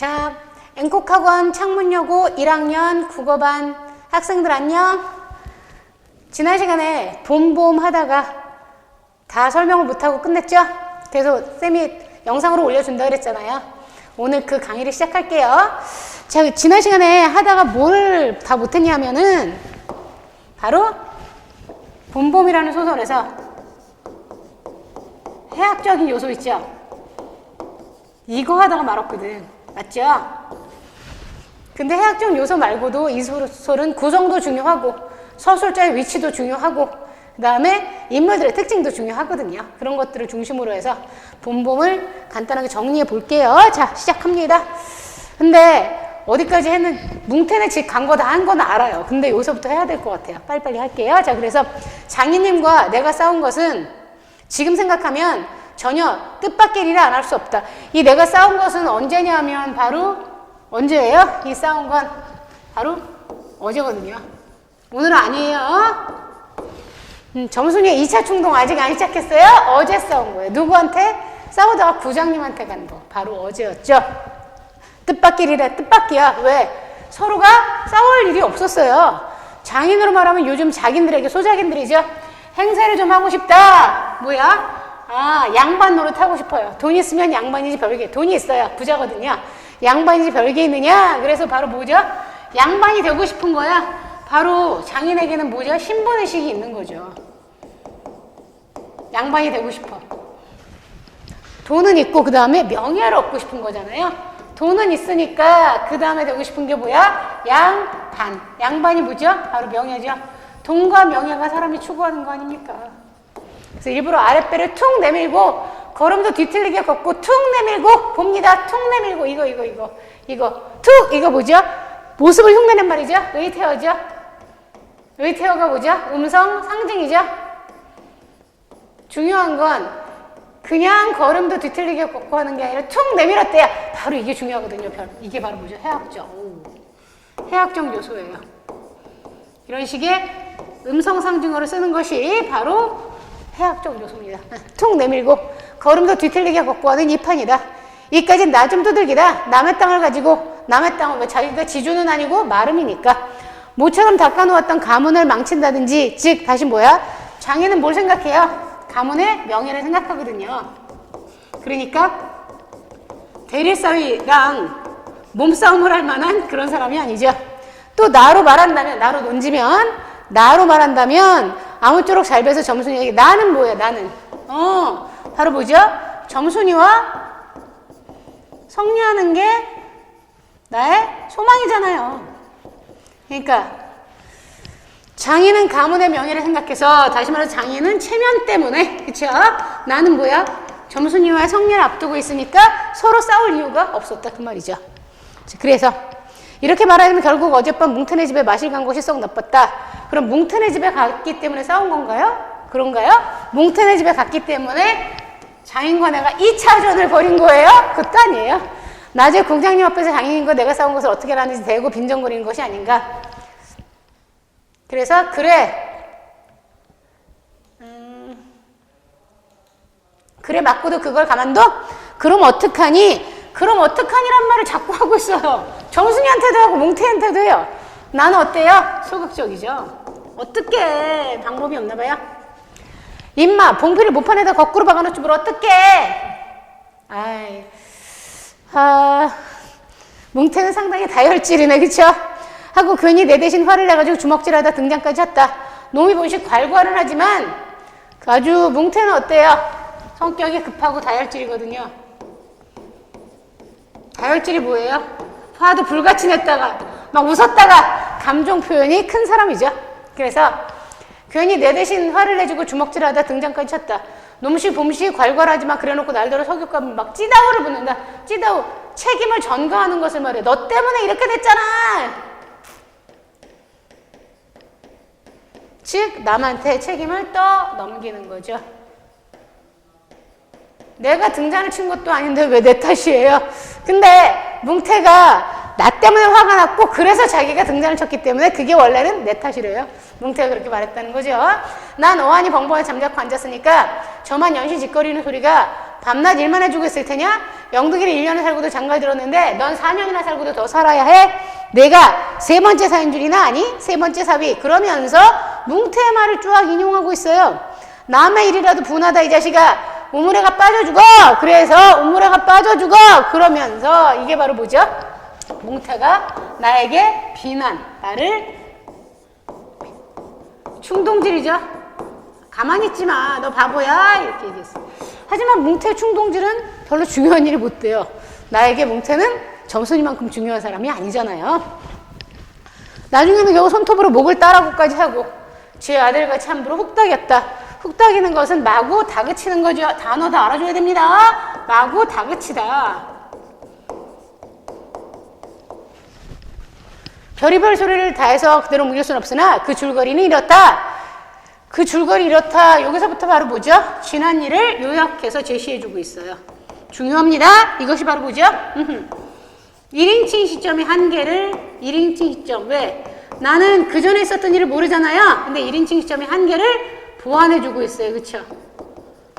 자, 앵콕학원 창문여고 1학년 국어반 학생들 안녕. 지난 시간에 봄봄 하다가 다 설명을 못하고 끝냈죠? 그래서 쌤이 영상으로 올려준다 그랬잖아요. 오늘 그 강의를 시작할게요. 자, 지난 시간에 하다가 뭘 다 못했냐면은 바로 봄봄이라는 소설에서 해학적인 요소 있죠? 이거 하다가 말았거든. 맞죠? 근데 해학적 요소 말고도 이 소설은 구성도 중요하고 서술자의 위치도 중요하고 그 다음에 인물들의 특징도 중요하거든요. 그런 것들을 중심으로 해서 봄봄을 간단하게 정리해 볼게요. 자, 시작합니다. 근데 어디까지 했는 뭉태네 집 간 거 다 한 건 알아요. 근데 여기서부터 해야 될 것 같아요. 빨리빨리 할게요. 자, 그래서 장인님과 내가 싸운 것은 지금 생각하면 전혀 뜻밖의 일이라 안 할 수 없다. 이 내가 싸운 것은 언제냐면 바로 언제예요? 이 싸운 건 바로 어제거든요. 오늘은 아니에요. 점순이의 2차 충동 아직 안 시작했어요? 어제 싸운 거예요. 누구한테? 싸우다가 부장님한테 간 거. 바로 어제였죠. 뜻밖의 일이라 뜻밖이야. 왜? 서로가 싸울 일이 없었어요. 장인으로 말하면 요즘 자긴들에게 소자긴들이죠. 행세를 좀 하고 싶다. 뭐야? 아, 양반 노릇 하고 싶어요. 돈 있으면 양반이지 별게. 돈이 있어야 부자거든요. 양반이지 별게 있느냐? 그래서 바로 뭐죠? 양반이 되고 싶은 거야. 바로 장인에게는 뭐죠? 신분의식이 있는 거죠. 양반이 되고 싶어. 돈은 있고 그 다음에 명예를 얻고 싶은 거잖아요. 돈은 있으니까 그 다음에 되고 싶은 게 뭐야? 양반. 양반이 뭐죠? 바로 명예죠. 돈과 명예가 사람이 추구하는 거 아닙니까? 그래서 일부러 아랫배를 툭 내밀고 걸음도 뒤틀리게 걷고 툭 내밀고 봅니다. 툭 내밀고 이거 툭 이거 뭐죠? 모습을 흉내낸 말이죠. 의태어죠. 의태어가 뭐죠? 음성 상징이죠. 중요한 건 그냥 걸음도 뒤틀리게 걷고 하는 게 아니라 툭 내밀었대요. 바로 이게 중요하거든요. 이게 바로 뭐죠? 해학적. 해학적 요소예요. 이런 식의 음성 상징어를 쓰는 것이 바로 해학적 요소입니다. 툭 내밀고 걸음도 뒤틀리게 걷고 하는 이 판이다. 이까진 나 좀 두들기다. 남의 땅을 가지고 남의 땅을 왜 자기가 지주는 아니고 마름이니까 모처럼 닦아놓았던 가문을 망친다든지 즉 다시 뭐야? 장인은 뭘 생각해요? 가문의 명예를 생각하거든요. 그러니까 대릴사위랑 몸싸움을 할 만한 그런 사람이 아니죠. 또 나로 말한다면 나로 논지면 나로 말한다면 아무쪼록 잘 배서 점순이에게 나는 뭐야? 나는 바로 뭐죠? 점순이와 성리하는 게 나의 소망이잖아요. 그러니까 장인은 가문의 명예를 생각해서 다시 말해서 장인은 체면 때문에 그쵸? 나는 뭐야? 점순이와 성리를 앞두고 있으니까 서로 싸울 이유가 없었다 그 말이죠. 그래서 이렇게 말하면 결국 어젯밤 뭉태네 집에 마실 간 것이 썩 나빴다. 그럼 뭉태네 집에 갔기 때문에 싸운 건가요? 그런가요? 뭉태네 집에 갔기 때문에 장인과 내가 2차전을 벌인 거예요? 그것도 아니에요. 낮에 공장님 앞에서 장인과 내가 싸운 것을 어떻게 하는지 대고 빈정거리는 것이 아닌가. 그래서 그래 맞고도 그걸 가만둬? 그럼 어떡하니? 그럼 어떡하니란 말을 자꾸 하고 있어요. 정순이한테도 하고 뭉태한테도 해요. 나는 어때요? 소극적이죠. 어떡해. 방법이 없나 봐요. 임마 봉필을 모판에다 거꾸로 박아놓지 뭘 어떡해. 아이, 뭉태는 상당히 다혈질이네 그쵸? 하고 괜히 내 대신 화를 내가지고 주먹질하다 등장까지 했다. 놈이 본식 괄괄은 하지만 아주 뭉태는 어때요? 성격이 급하고 다혈질이거든요. 다혈질이 뭐예요? 화도 불같이 냈다가 막 웃었다가 감정 표현이 큰 사람이죠. 그래서 괜히 내 대신 화를 내주고 주먹질하다 등장까지 쳤다. 놈식 봄식 괄괄하지만 그래놓고 날더러 석유값은 막 찌다우를 붙는다. 찌다우 책임을 전가하는 것을 말해. 너 때문에 이렇게 됐잖아. 즉 남한테 책임을 떠넘기는 거죠. 내가 등잔을 친 것도 아닌데 왜 내 탓이에요? 근데 뭉태가 나 때문에 화가 났고 그래서 자기가 등잔을 쳤기 때문에 그게 원래는 내 탓이래요. 뭉태가 그렇게 말했다는 거죠. 난 어안이 벙벙에 잠자코 앉았으니까 저만 연신 짓거리는 소리가 밤낮 일만 해주고 있을 테냐? 영덕이를 1년을 살고도 장가를 들었는데 넌 4년이나 살고도 더 살아야 해. 내가 세 번째 사인 줄이나 아니 세 번째 사위. 그러면서 뭉태의 말을 쫙 인용하고 있어요. 남의 일이라도 분하다 이 자식아. 우물에가 빠져 죽어. 그래서 우물에가 빠져 죽어. 그러면서 이게 바로 뭐죠? 뭉태가 나에게 비난, 나를 충동질이죠. 가만히 있지 마. 너 바보야. 이렇게 얘기했어. 하지만 뭉태의 충동질은 별로 중요한 일이 못 돼요. 나에게 뭉태는 점순이만큼 중요한 사람이 아니잖아요. 나중에는 겨우 손톱으로 목을 따라고까지 하고 제 아들같이 함부로 훅닥였다. 훅닥이는 것은 마구 다그치는 거죠. 단어 다 알아줘야 됩니다. 마구 다그치다. 별의별 소리를 다해서 그대로 물릴 수는 없으나 그 줄거리는 이렇다. 그 줄거리 이렇다. 여기서부터 바로 뭐죠? 지난 일을 요약해서 제시해주고 있어요. 중요합니다. 이것이 바로 뭐죠? 1인칭 시점의 한계를 1인칭 시점. 왜? 나는 그 전에 있었던 일을 모르잖아요. 근데 1인칭 시점의 한계를 보완해주고 있어요. 그쵸?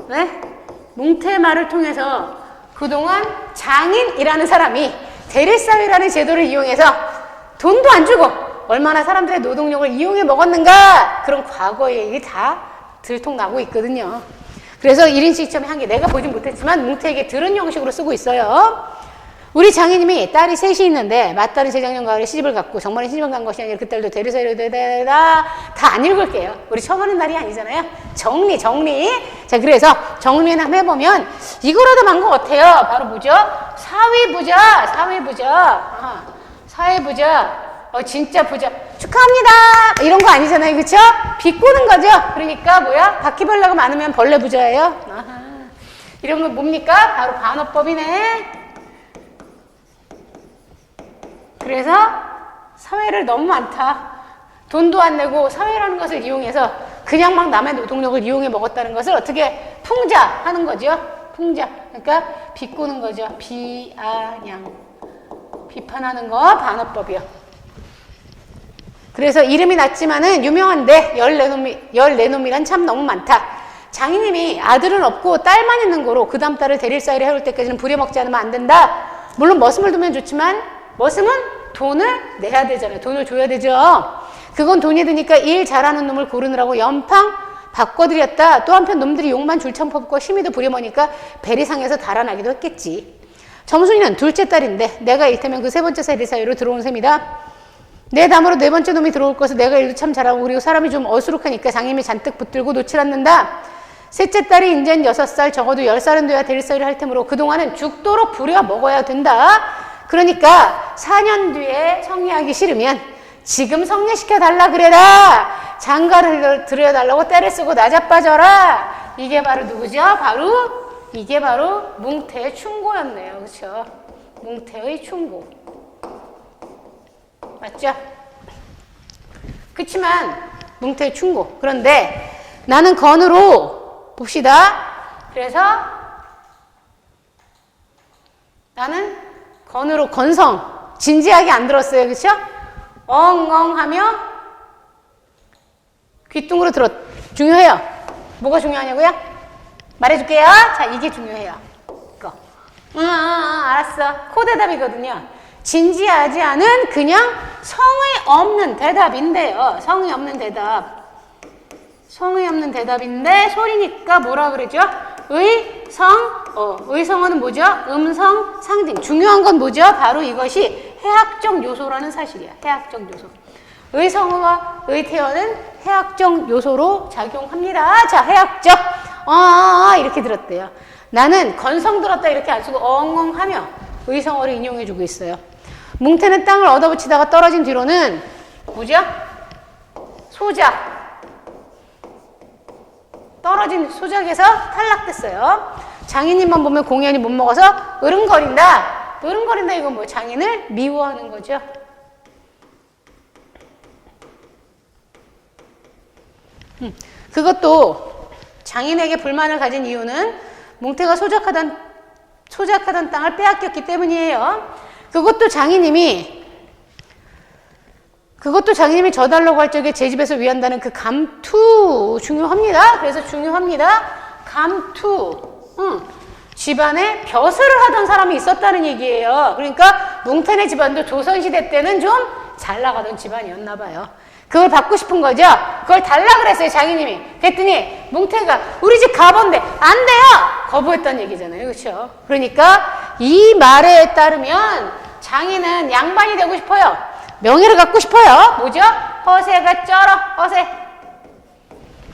왜? 뭉태의 말을 통해서 그동안 장인이라는 사람이 대리사회라는 제도를 이용해서 돈도 안 주고 얼마나 사람들의 노동력을 이용해 먹었는가 그런 과거의 얘기 다 들통나고 있거든요. 그래서 1인칭 시점의 한계 내가 보진 못했지만 뭉태에게 들은 형식으로 쓰고 있어요. 우리 장인님이 딸이 셋이 있는데 맏딸은 재작년 가을에 시집을 갔고 정말은 시집을 간 것이 아니라 그 딸도 대리사회로 다 안 읽을게요. 우리 처가는 날이 아니잖아요. 정리. 자, 그래서 정리를 한번 해보면 이거라도 만것 같아요. 바로 뭐죠? 사회부자. 진짜 부자. 축하합니다. 이런 거 아니잖아요. 그쵸? 비꼬는 거죠. 그러니까 뭐야? 바퀴벌레가 많으면 벌레 부자예요. 아하. 이런 거 뭡니까? 바로 반어법이네. 그래서 사회를 너무 많다. 돈도 안 내고 사회라는 것을 이용해서 그냥 막 남의 노동력을 이용해 먹었다는 것을 어떻게 풍자하는 거죠. 풍자. 그러니까 비꼬는 거죠. 비아냥. 비판하는 거 반어법이요. 그래서 이름이 낮지만은 유명한데 14놈이란 참 너무 많다. 장인님이 아들은 없고 딸만 있는 거로 그 다음 딸을 대릴사회를 해올 때까지는 부려먹지 않으면 안 된다. 물론 머슴을 두면 좋지만 머슴은 돈을 내야 되잖아요. 돈을 줘야 되죠. 그건 돈이 드니까 일 잘하는 놈을 고르느라고 연팡 바꿔드렸다. 또 한편 놈들이 욕만 줄창 퍼붓고 심의도 부려먹으니까 베리상에서 달아나기도 했겠지. 점순이는 둘째 딸인데 내가 일테면 그 세 번째 세리 사이로 들어온 셈이다. 내 다음으로 네 번째 놈이 들어올 것을 내가 일도 참 잘하고 그리고 사람이 좀 어수룩하니까 장님이 잔뜩 붙들고 놓질 않는다. 셋째 딸이 인젠 6살 적어도 10살은 돼야 될 사이를 할 테므로 그동안은 죽도록 부려 먹어야 된다. 그러니까 4년 뒤에 성리하기 싫으면 지금 성리시켜달라 그래라. 장가를 들여달라고 때를 쓰고 나자빠져라. 이게 바로 누구죠? 이게 바로 뭉태의 충고였네요. 그렇죠? 뭉태의 충고. 맞죠? 그치만 뭉태의 충고. 그런데 나는 건으로 봅시다. 그래서 나는 건으로 건성 진지하게 안 들었어요. 그렇죠? 엉엉하며 귀뚱으로 들었. 중요해요. 뭐가 중요하냐고요? 말해줄게요. 자, 이게 중요해요. 이거. 알았어. 코대답이거든요. 진지하지 않은 그냥 성의 없는 대답인데요. 성의 없는 대답. 성의 없는 대답인데 소리니까 뭐라 그러죠? 의성어는 뭐죠? 음성, 상징. 중요한 건 뭐죠? 바로 이것이 해학적 요소라는 사실이야. 해학적 요소. 의성어와 의태어는 해학적 요소로 작용합니다. 자, 해학적. 이렇게 들었대요. 나는 건성 들었다 이렇게 안 쓰고 엉엉하며 의성어를 인용해주고 있어요. 뭉태는 땅을 얻어붙이다가 떨어진 뒤로는 뭐죠? 소작. 떨어진 소작에서 탈락됐어요. 장인님만 보면 공연히 못 먹어서 으릉거린다. 으릉거린다 이건 뭐 장인을 미워하는 거죠. 그것도 장인에게 불만을 가진 이유는 뭉태가 소작하던 땅을 빼앗겼기 때문이에요. 그것도 장인님이 져달라고 할 적에 제 집에서 위한다는 그 감투 중요합니다. 그래서 중요합니다. 감투. 집안에 벼슬을 하던 사람이 있었다는 얘기예요. 그러니까 뭉태네 집안도 조선시대 때는 좀 잘 나가던 집안이었나 봐요. 그걸 받고 싶은 거죠. 그걸 달라 그랬어요, 장인님이. 그랬더니 뭉태가 우리 집 가본데 안 돼요! 거부했다는 얘기잖아요. 그렇죠? 그러니까 이 말에 따르면 장인은 양반이 되고 싶어요. 명예를 갖고 싶어요. 뭐죠? 허세가 쩔어, 허세.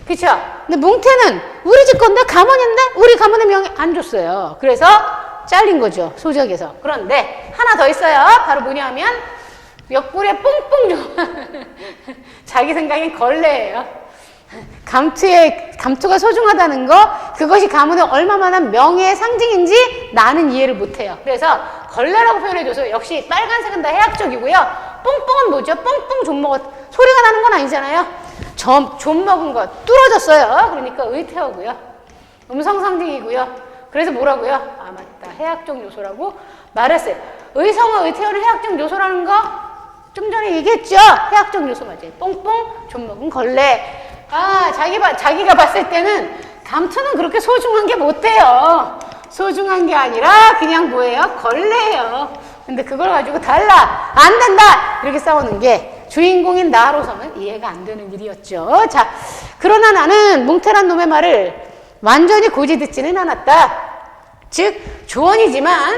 그쵸? 근데 뭉태는 우리 집 건데 가문인데 우리 가문의 명예 안 줬어요. 그래서 잘린 거죠. 소적에서. 그런데 하나 더 있어요. 바로 뭐냐면 옆구리에 뽕뽕 좀 자기 생각엔 걸레예요. 감투가 소중하다는 거, 그것이 가문의 얼마만한 명예의 상징인지 나는 이해를 못해요. 그래서 걸레라고 표현해줘서 역시 빨간색은 다 해학적이고요. 뽕뽕은 뭐죠? 뽕뽕 좀 먹었, 소리가 나는 건 아니잖아요. 좀 먹은 거 뚫어졌어요. 그러니까 의태어고요. 음성 상징이고요. 그래서 뭐라고요? 아 맞다, 해학적 요소라고 말했어요. 의성어, 의태어는 해학적 요소라는 거 좀 전에 얘기했죠? 해학적 요소 맞아요. 뽕뽕, 좀 먹은 걸레. 아, 자기가 봤을 때는 감투는 그렇게 소중한 게 못 돼요. 소중한 게 아니라 그냥 뭐예요? 걸레예요. 근데 그걸 가지고 달라, 안 된다! 이렇게 싸우는 게 주인공인 나로서는 이해가 안 되는 일이었죠. 자, 그러나 나는 뭉태란 놈의 말을 완전히 고지 듣지는 않았다. 즉, 조언이지만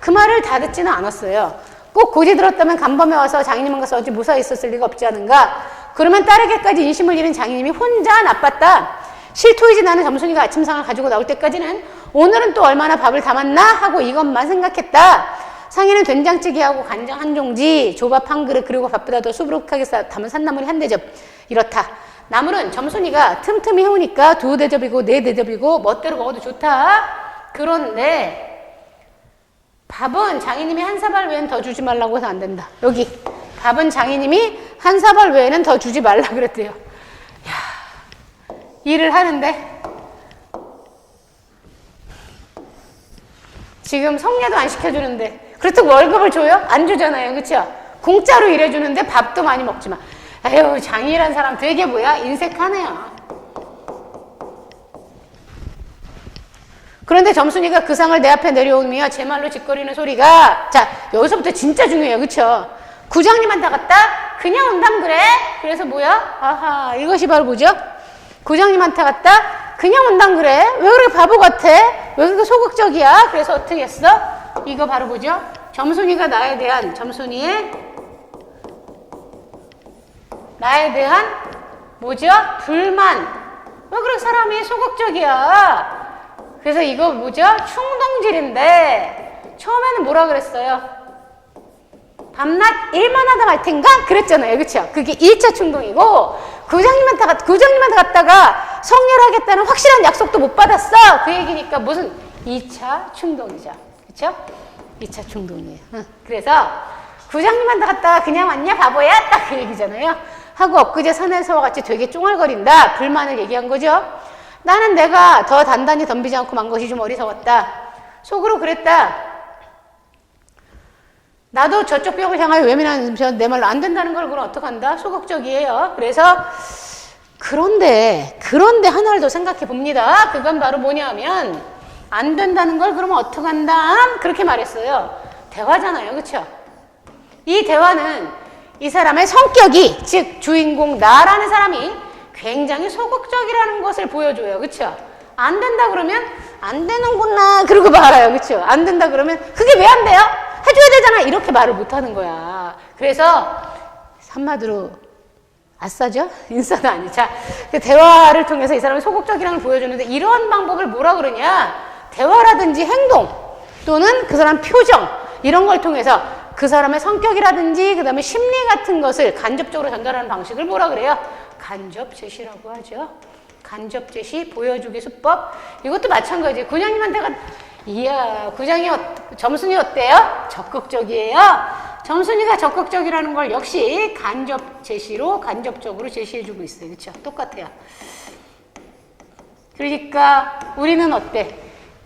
그 말을 다 듣지는 않았어요. 꼭 고지 들었다면 간밤에 와서 장인님과 어찌 무사히 있었을 리가 없지 않은가. 그러면 딸에게까지 인심을 잃은 장인님이 혼자 나빴다. 실토이지 나는 점순이가 아침상을 가지고 나올 때까지는 오늘은 또 얼마나 밥을 담았나 하고 이것만 생각했다. 상에는 된장찌개하고 간장 한 종지, 조밥 한 그릇, 그리고 밥보다 더 수부룩하게 담은 산나물이 한 대접. 이렇다. 나물은 점순이가 틈틈이 해오니까 2대접이고 4대접이고 멋대로 먹어도 좋다. 그런데 밥은 장인님이 한 사발 외에는 더 주지 말라고 해서 안 된다. 여기 밥은 장인님이 한 사발 외에는 더 주지 말라 그랬대요. 야, 일을 하는데 지금 성례도 안 시켜주는데 그렇다고 월급을 줘요? 안 주잖아요. 그렇죠? 공짜로 일해주는데 밥도 많이 먹지만 아유, 장인이란 사람 되게 뭐야? 인색하네요. 그런데 점순이가 그 상을 내 앞에 내려오며 제 말로 짓거리는 소리가, 자, 여기서부터 진짜 중요해요. 그쵸? 구장님한테 갔다? 그냥 온담 그래? 그래서 뭐야? 아하, 이것이 바로 뭐죠? 구장님한테 갔다? 그냥 온담 그래? 왜 그렇게 바보 같아? 왜 그렇게 소극적이야? 그래서 어떻게 했어? 이거 바로 뭐죠? 점순이가 나에 대한 뭐죠? 불만. 왜 그렇게 사람이 소극적이야? 그래서 이거 뭐죠? 충동질인데 처음에는 뭐라 그랬어요? 밤낮 일만 하다 말 텐가? 그랬잖아요. 그쵸? 그게 1차 충동이고 구장님한테 갔다가 성렬하겠다는 확실한 약속도 못 받았어. 그 얘기니까 무슨 2차 충동이죠. 그쵸? 2차 충동이에요. 그래서 구장님한테 갔다가 그냥 왔냐 바보야? 딱 그 얘기잖아요. 하고 엊그제 산에서와 같이 되게 쫑알거린다. 불만을 얘기한 거죠. 나는 내가 더 단단히 덤비지 않고 만 것이 좀 어리석었다. 속으로 그랬다. 나도 저쪽 벽을 향하여 외면하는 내 말로 안 된다는 걸 그럼 어떡한다? 소극적이에요. 그래서 그런데 하나를 더 생각해 봅니다. 그건 바로 뭐냐면 안 된다는 걸 그러면 어떡한다? 그렇게 말했어요. 대화잖아요. 그렇죠? 이 대화는 이 사람의 성격이, 즉 주인공 나라는 사람이 굉장히 소극적이라는 것을 보여줘요. 그쵸? 안 된다 그러면 안 되는구나 그러고 말아요. 그쵸? 안 된다 그러면 그게 왜 안 돼요? 해줘야 되잖아. 이렇게 말을 못 하는 거야. 그래서 한마디로 아싸죠? 인싸도 아니. 자, 그 대화를 통해서 이 사람이 소극적이라는 걸 보여주는데 이러한 방법을 뭐라 그러냐? 대화라든지 행동 또는 그 사람 표정 이런 걸 통해서 그 사람의 성격이라든지 그 다음에 심리 같은 것을 간접적으로 전달하는 방식을 뭐라 그래요? 간접 제시라고 하죠. 간접 제시, 보여주기 수법. 이것도 마찬가지예요. 구장님한테가 이야, 점순이 어때요? 적극적이에요. 점순이가 적극적이라는 걸 역시 간접 제시로 간접적으로 제시해주고 있어요. 그렇죠? 똑같아요. 그러니까 우리는 어때?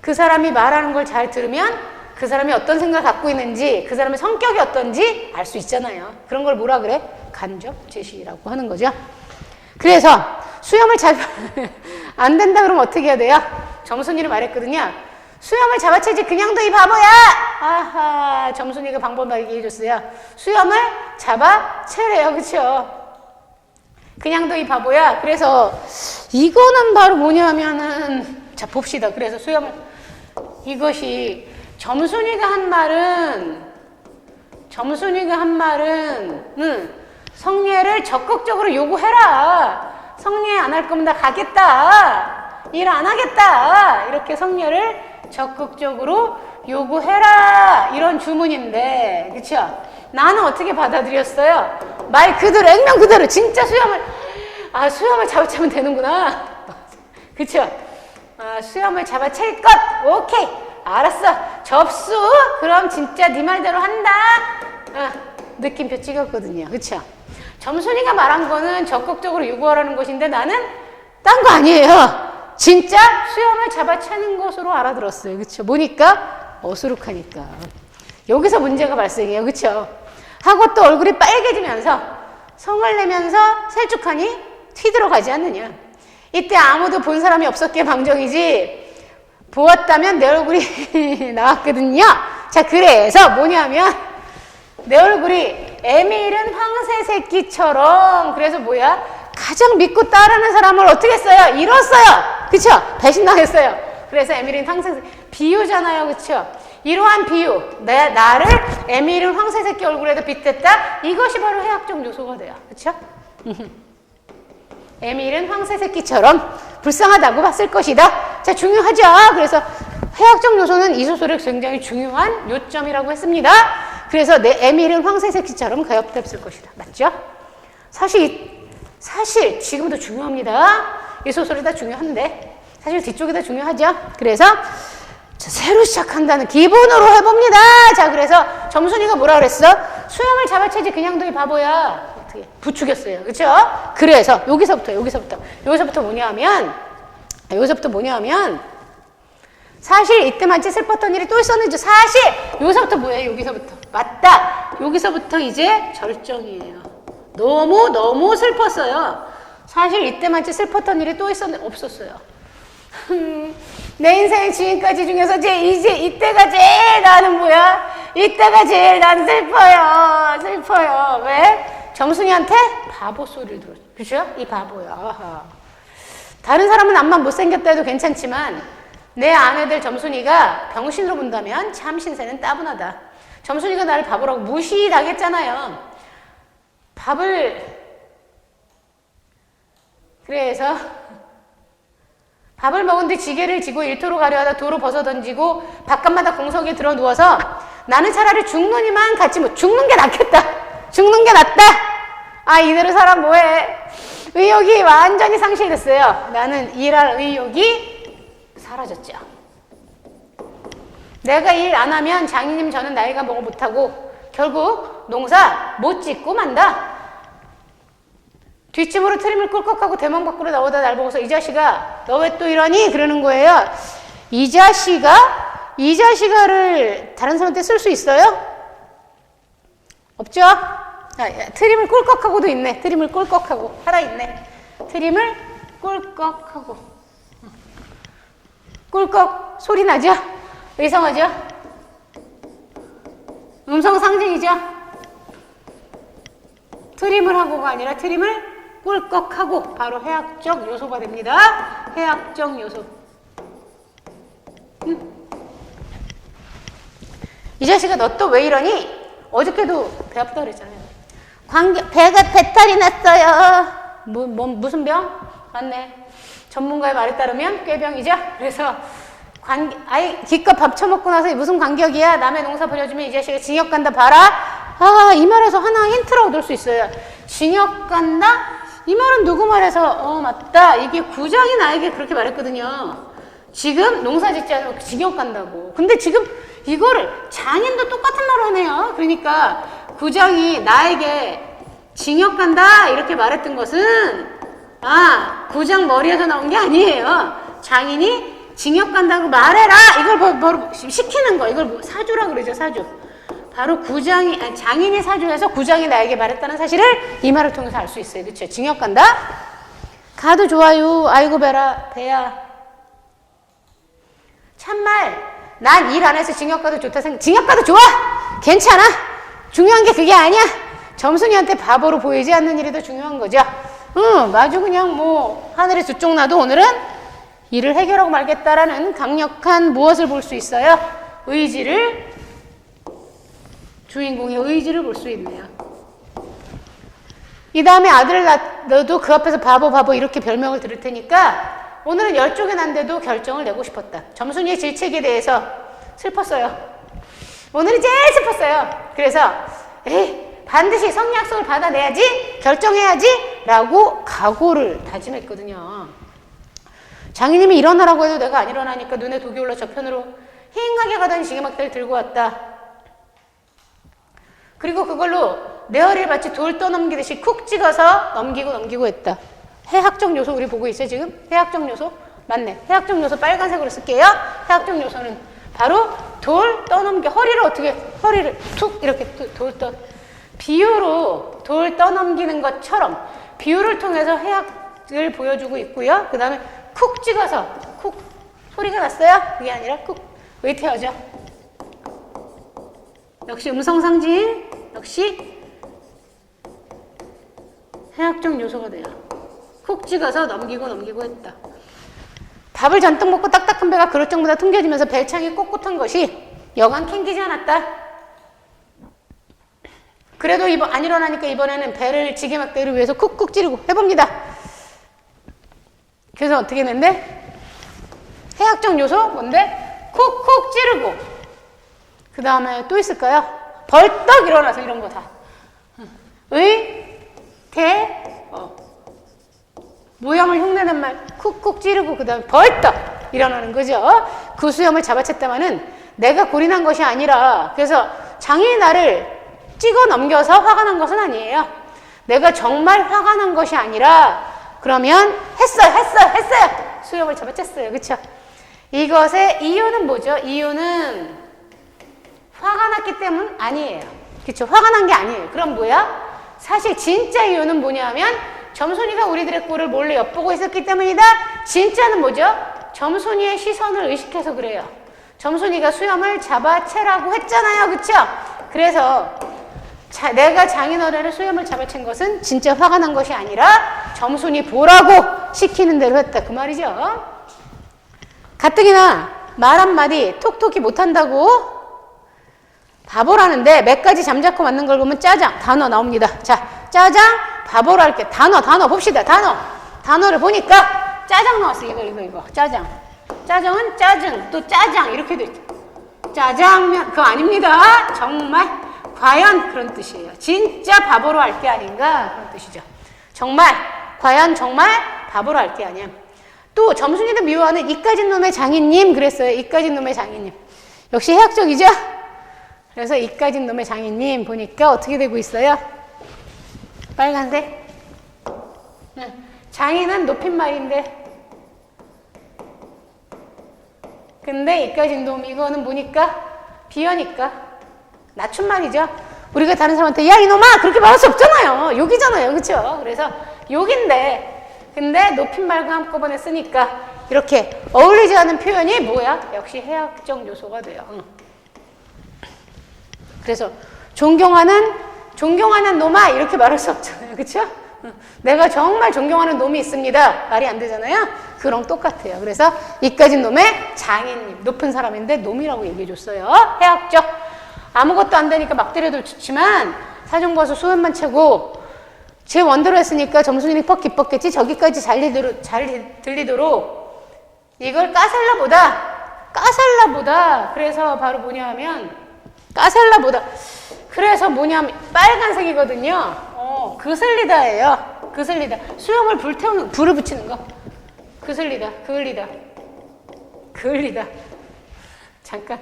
그 사람이 말하는 걸 잘 들으면 그 사람이 어떤 생각을 갖고 있는지, 그 사람의 성격이 어떤지 알 수 있잖아요. 그런 걸 뭐라 그래? 간접 제시라고 하는 거죠. 그래서 수염을 잘 안 된다 그러면 어떻게 해야 돼요? 점순이를 말했거든요. 수염을 잡아채지 그냥도 이 바보야. 아하, 점순이가 방법을 얘기해줬어요. 수염을 잡아채래요. 그쵸? 그냥도 이 바보야. 그래서 이거는 바로 뭐냐면은, 자 봅시다. 그래서 수염을, 이것이 점순이가 한 말은 성례를 적극적으로 요구해라. 성례 안 할 거면 나 가겠다. 일 안 하겠다. 이렇게 성례를 적극적으로 요구해라. 이런 주문인데, 그쵸? 나는 어떻게 받아들였어요? 말 그대로, 액면 그대로, 진짜 수염을 잡아채면 되는구나. 그쵸? 수염을 잡아챌 것, 오케이. 알았어. 접수. 그럼 진짜 네 말대로 한다. 느낌표 찍었거든요. 그쵸? 점순이가 말한 거는 적극적으로 요구하라는 것인데 나는 딴 거 아니에요. 진짜 수염을 잡아채는 것으로 알아들었어요. 그쵸? 뭐니까? 어수룩하니까. 여기서 문제가 발생해요. 그쵸? 하고 또 얼굴이 빨개지면서 성을 내면서 셀쭉하니 튀 들어가지 않느냐. 이때 아무도 본 사람이 없었기에 방정이지 보았다면 내 얼굴이 나왔거든요. 자, 그래서 뭐냐면 내 얼굴이 에밀은 황새 새끼처럼, 그래서 뭐야? 가장 믿고 따르는 사람을 어떻게 했어요? 잃었어요. 그쵸? 배신당했어요. 그래서 에밀은 황새 새끼, 비유잖아요. 그쵸? 이러한 비유, 나를 에밀은 황새 새끼 얼굴에도 빗댔다. 이것이 바로 해학적 요소가 돼요. 그쵸? 에밀은 황새 새끼처럼 불쌍하다고 봤을 것이다. 자, 중요하죠. 그래서 해학적 요소는 이 소설의 굉장히 중요한 요점이라고 했습니다. 그래서 에밀은 황새 새끼처럼 가엾었을 것이다. 맞죠? 사실 지금도 중요합니다. 이 소설이 다 중요한데 사실 뒤쪽이 다 중요하죠. 그래서 자, 새로 시작한다는 기본으로 해봅니다. 자, 그래서 점순이가 뭐라 그랬어? 수염을 잡아채지 그냥도 이 바보야. 어떻게 부추겼어요. 그렇죠? 그래서 여기서부터 뭐냐면 사실 이때만치 슬펐던 일이 또 있었는지, 사실 여기서부터 뭐예요? 여기서부터 맞다. 여기서부터 이제 절정이에요. 너무 슬펐어요. 사실 이때만치 슬펐던 일이 또 없었어요. 내 인생 지금까지 중에서 이제 이때가 제일 나는 뭐야? 이때가 제일 난 슬퍼요. 왜? 점순이한테 바보 소리를 들었죠. 그죠? 이 바보야. 아하. 다른 사람은 암만 못생겼다 해도 괜찮지만 내 아내들 점순이가 병신으로 본다면 참 신세는 따분하다. 점순이가 나를 바보라고 무시당했잖아요. 그래서 밥을 먹은 뒤 지게를 지고 일터로 가려 하다 도로 벗어던지고 바깥마다 공석에 들어 누워서 나는 차라리 죽느니만 같이 죽는 게 낫겠다. 죽는 게 낫다. 아, 이대로 사람 뭐해. 의욕이 완전히 상실됐어요. 나는 일할 의욕이 사라졌죠. 내가 일 안 하면 장인님 저는 나이가 먹어 못하고 결국 농사 못 짓고 만다. 뒷짐으로 트림을 꿀꺽하고 대문 밖으로 나오다 날 보고서 이 자식아 너 왜 또 이러니? 그러는 거예요. 이 자식아를 다른 사람한테 쓸 수 있어요? 없죠? 트림을 꿀꺽하고도 있네. 트림을 꿀꺽하고 살아있네. 트림을 꿀꺽하고 꿀꺽 소리 나죠? 의성어죠? 음성 상징이죠? 트림을 하고가 아니라 트림을 꿀꺽하고 바로 해학적 요소가 됩니다. 해학적 요소. 이 자식아 너 또 왜 이러니? 어저께도 배 아프다 그랬잖아요. 배탈이 났어요. 무슨 병? 맞네. 전문가의 말에 따르면 꾀병이죠. 그래서 기껏 밥 처먹고 나서 무슨 간격이야. 남의 농사 버려주면 이 자식아 징역 간다 봐라. 아, 이 말에서 하나 힌트를 얻을 수 있어요. 징역 간다? 이 말은 누구 말에서 맞다. 이게 구장이 나에게 그렇게 말했거든요. 지금 농사 짓지 않으면 징역 간다고. 근데 지금 이거를 장인도 똑같은 말을 하네요. 그러니까 구장이 나에게 징역 간다 이렇게 말했던 것은 구장 머리에서 나온 게 아니에요. 장인이 징역 간다고 말해라. 이걸 시키는 거. 이걸 사주라 그러죠. 사주. 바로 장인이 사주해서 구장이 나에게 말했다는 사실을 이 말을 통해서 알 수 있어요. 그렇죠? 징역 간다? 가도 좋아요. 아이고 배야. 참말 난 일 안 해서 징역 가도 좋다 생각. 징역 가도 좋아. 괜찮아. 중요한 게 그게 아니야. 점순이한테 바보로 보이지 않는 일이 더 중요한 거죠. 아주 그냥 뭐 하늘에 두 쪽 나도 오늘은 일을 해결하고 말겠다라는 강력한 무엇을 볼 수 있어요? 의지를, 주인공의 의지를 볼 수 있네요. 이 다음에 아들을 낳아도 그 앞에서 바보 이렇게 별명을 들을 테니까 오늘은 10쪽이 난데도 결정을 내고 싶었다. 점순이의 질책에 대해서 슬펐어요. 오늘이 제일 슬펐어요. 그래서 반드시 성리 약속을 받아내야지, 결정해야지 라고 각오를 다짐했거든요. 장인님이 일어나라고 해도 내가 안 일어나니까 눈에 독이 올라 저편으로 휑하게 가던 지게막대를 들고 왔다. 그리고 그걸로 내 허리를 마치 돌 떠넘기듯이 쿡 찍어서 넘기고 했다. 해학적 요소 우리 보고 있어요 지금? 해학적 요소? 맞네. 해학적 요소 빨간색으로 쓸게요. 해학적 요소는 바로 돌 떠넘기. 허리를 툭 이렇게 비유로 돌 떠넘기는 것처럼 비유를 통해서 해학을 보여주고 있고요. 그 다음에 쿡 찍어서 쿡 소리가 났어요? 그게 아니라 쿡 의태어죠. 역시 음성상징, 역시 해학적 요소가 돼요. 쿡 찍어서 넘기고 했다. 밥을 잔뜩 먹고 딱딱한 배가 그릇장보다 퉁겨지면서 벨창이 꼿꼿한 것이 여간 캥기지 않았다. 그래도 안 일어나니까 이번에는 배를 지게막대를 위해서 쿡쿡 찌르고 해봅니다. 그래서 어떻게 했는데? 해학적 요소 뭔데? 쿡쿡 찌르고 그 다음에 또 있을까요? 벌떡 일어나서 이런 거 다. 모양을 흉내낸 말 쿡쿡 찌르고 그 다음에 벌떡 일어나는 거죠. 그 수염을 잡아챘다마는 내가 골이 난 것이 아니라, 그래서 장인이 나를 찍어 넘겨서 화가 난 것은 아니에요. 내가 정말 화가 난 것이 아니라 그러면 했어요. 수염을 잡아챘어요. 그쵸? 이것의 이유는 뭐죠? 이유는 화가 났기 때문 아니에요. 그쵸? 화가 난 게 아니에요. 그럼 뭐야? 사실 진짜 이유는 뭐냐면 점순이가 우리들의 꼴을 몰래 엿보고 있었기 때문이다. 진짜는 뭐죠? 점순이의 시선을 의식해서 그래요. 점순이가 수염을 잡아채라고 했잖아요. 그쵸? 그래서 내가 장인어른의 수염을 잡아챈 것은 진짜 화가 난 것이 아니라 점순이 보라고 시키는 대로 했다. 그 말이죠. 가뜩이나 말 한마디 톡톡히 못한다고 바보라는데 몇 가지 잠자코 맞는 걸 보면 짜장, 단어 나옵니다. 자, 짜장, 바보로 할게. 단어 봅시다. 단어를 보니까 짜장 나왔어. 이거. 짜장. 짜장은 짜증, 또 짜장 이렇게 돼 있죠. 짜장면, 그거 아닙니다. 정말, 과연 그런 뜻이에요. 진짜 바보로 할 게 아닌가 그런 뜻이죠. 정말, 과연 정말 바보로 할 게 아니야. 또 점순이도 미워하는 이까진 놈의 장인님 그랬어요. 이까진 놈의 장인님. 역시 해학적이죠? 그래서 이까진 놈의 장인님 보니까 어떻게 되고 있어요? 빨간색. 장인은 높임말인데 근데 이까진 놈 이거는 뭐니까? 비어니까 낮춤말이죠. 우리가 다른 사람한테 야 이놈아 그렇게 말할 수 없잖아요. 욕이잖아요. 그렇죠? 그래서 욕인데 근데 높임말과 한꺼번에 쓰니까 이렇게 어울리지 않은 표현이 뭐야? 역시 해학적 요소가 돼요. 그래서 존경하는 놈아 이렇게 말할 수 없잖아요. 그렇죠? 내가 정말 존경하는 놈이 있습니다. 말이 안 되잖아요. 그랑 똑같아요. 그래서 이까진 놈의 장인님, 높은 사람인데 놈이라고 얘기해 줬어요. 해학적. 아무것도 안 되니까 막 때려도 좋지만 사정 봐서 수염만 채고 제 원대로 했으니까 점순이는 퍽 기뻤겠지. 저기까지 잘 들리도록 이걸 까셀라보다 그래서 바로 뭐냐 하면 그래서 뭐냐면 빨간색이거든요. 그슬리다예요. 그슬리다. 수염을 불을 붙이는 거. 그슬리다. 그을리다. 잠깐.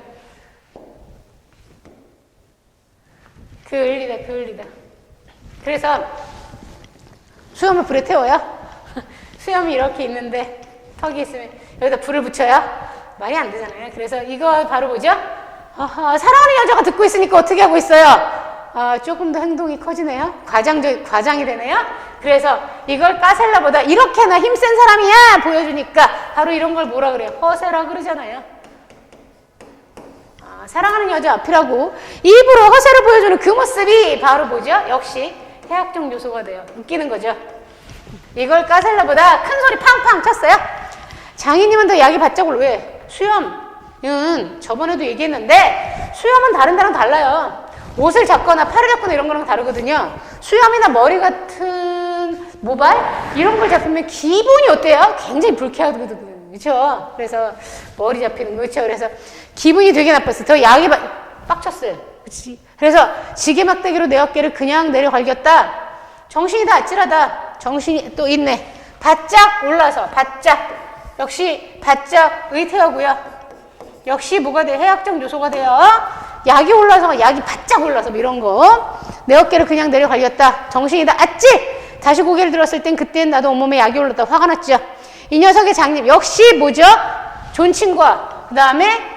그을리다. 그래서 수염을 불에 태워요. 수염이 이렇게 있는데 턱이 있으면 여기다 불을 붙여요. 말이 안 되잖아요. 그래서 이거 바로 뭐죠? 사랑하는 여자가 듣고 있으니까 어떻게 하고 있어요? 조금 더 행동이 커지네요. 과장이 되네요. 그래서 이걸 까셀라보다 이렇게나 힘센 사람이야 보여주니까 바로 이런 걸 뭐라 그래요? 허세라 그러잖아요. 사랑하는 여자 앞이라고 입으로 허세를 보여주는 그 모습이 바로 뭐죠? 역시 해학적 요소가 돼요. 웃기는 거죠. 이걸 까살라보다 큰 소리 팡팡 쳤어요. 장인님은 더 약이 바짝을 왜? 수염은 저번에도 얘기했는데 수염은 다른 데랑 달라요. 옷을 잡거나 팔을 잡거나 이런 거랑 다르거든요. 수염이나 머리 같은 모발 이런 걸 잡으면 기분이 어때요? 굉장히 불쾌하거든요. 그렇죠? 그래서 머리 잡히는 거 그렇죠? 그래서 기분이 되게 나빴어요. 더 약이 빡쳤어요. 그치? 그래서 지게막대기로 내 어깨를 그냥 내려갈겼다. 정신이 다 아찔하다. 정신이 또 있네. 바짝 올라서 바짝 역시 바짝 의태하고요. 역시 뭐가 돼? 해학적 요소가 돼요. 약이 올라서 약이 바짝 올라서 뭐 이런 거. 내 어깨를 그냥 내려갈겼다. 정신이 다 아찔. 다시 고개를 들었을 땐 그때는 나도 온몸에 약이 올랐다. 화가 났죠. 이 녀석의 장님 역시 뭐죠? 존칭과 그 다음에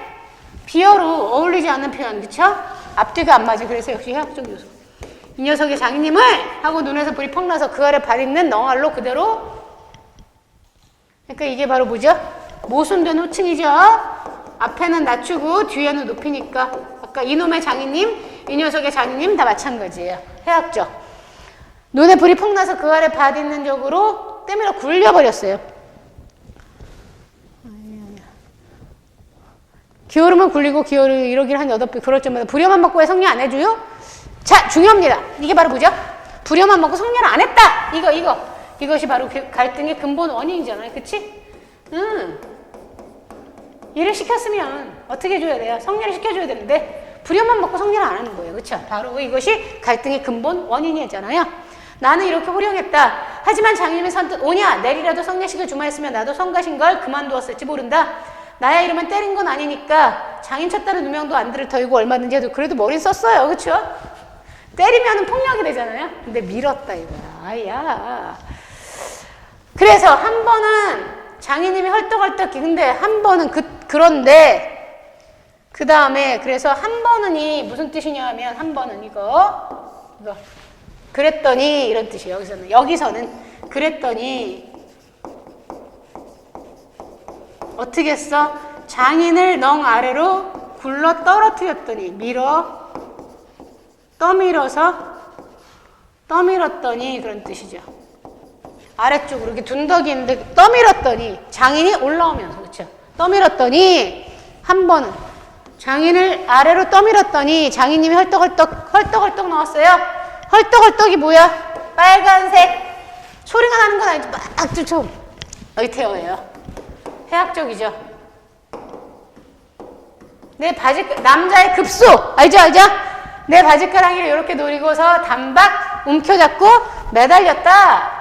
비어로 어울리지 않는 표현 그쵸? 앞뒤가 안 맞아. 그래서 역시 해학적 요소. 이 녀석의 장님을 하고 눈에서 불이 펑 나서 그 아래 발 있는 넝알로 그대로 그러니까 이게 바로 뭐죠? 모순된 호칭이죠. 앞에는 낮추고 뒤에는 높이니까 아까 이놈의 장인님 이 녀석의 장인님 다 마찬가지예요. 해학적. 눈에 불이 펑 나서 그 아래 발 있는 쪽으로 때밀어 굴려버렸어요. 기어르면 굴리고 이러기를 한 8배 그럴 때마다 불효만 먹고 왜 성령 안 해줘요? 자 중요합니다. 이게 바로 뭐죠? 불효만 먹고 성령을 안 했다. 이것이 바로 갈등의 근본 원인이잖아요. 그치? 일을 시켰으면 어떻게 해줘야 돼요? 성령을 시켜줘야 되는데 불효만 먹고 성령을 안 하는 거예요. 그쵸? 바로 이것이 갈등의 근본 원인이잖아요. 나는 이렇게 호령했다. 하지만 장님이 선뜻 오냐 내리라도 성례식을 주마했으면 나도 성가신 걸 그만두었을지 모른다. 나야 이러면 때린 건 아니니까 장인 쳤다는 누명도 안 들을 터이고 얼마든지 해도 그래도 머리 썼어요. 그쵸? 때리면은 폭력이 되잖아요. 근데 밀었다 이거야. 아야. 그래서 한 번은 장인님이 헐떡헐떡 근데 한 번은 그런데 그 다음에 그래서 한 번은이 무슨 뜻이냐 하면 한 번은 이거 그랬더니 이런 뜻이에요. 여기서는 그랬더니 어떻게 했어? 장인을 넝 아래로 굴러 떨어뜨렸더니 떠밀었더니 그런 뜻이죠. 아래쪽으로 이렇게 둔덕이 있는데 떠밀었더니 장인이 올라오면서 그렇죠. 떠밀었더니 한 번은 장인을 아래로 떠밀었더니 장인님이 헐떡헐떡 나왔어요. 헐떡헐떡이 뭐야? 빨간색 소리가 나는 건 아니지. 막 쫓아 의태어예요. 해학적이죠. 내 남자의 급소 알죠? 내 바지가랑이를 이렇게 노리고서 단박 움켜잡고 매달렸다.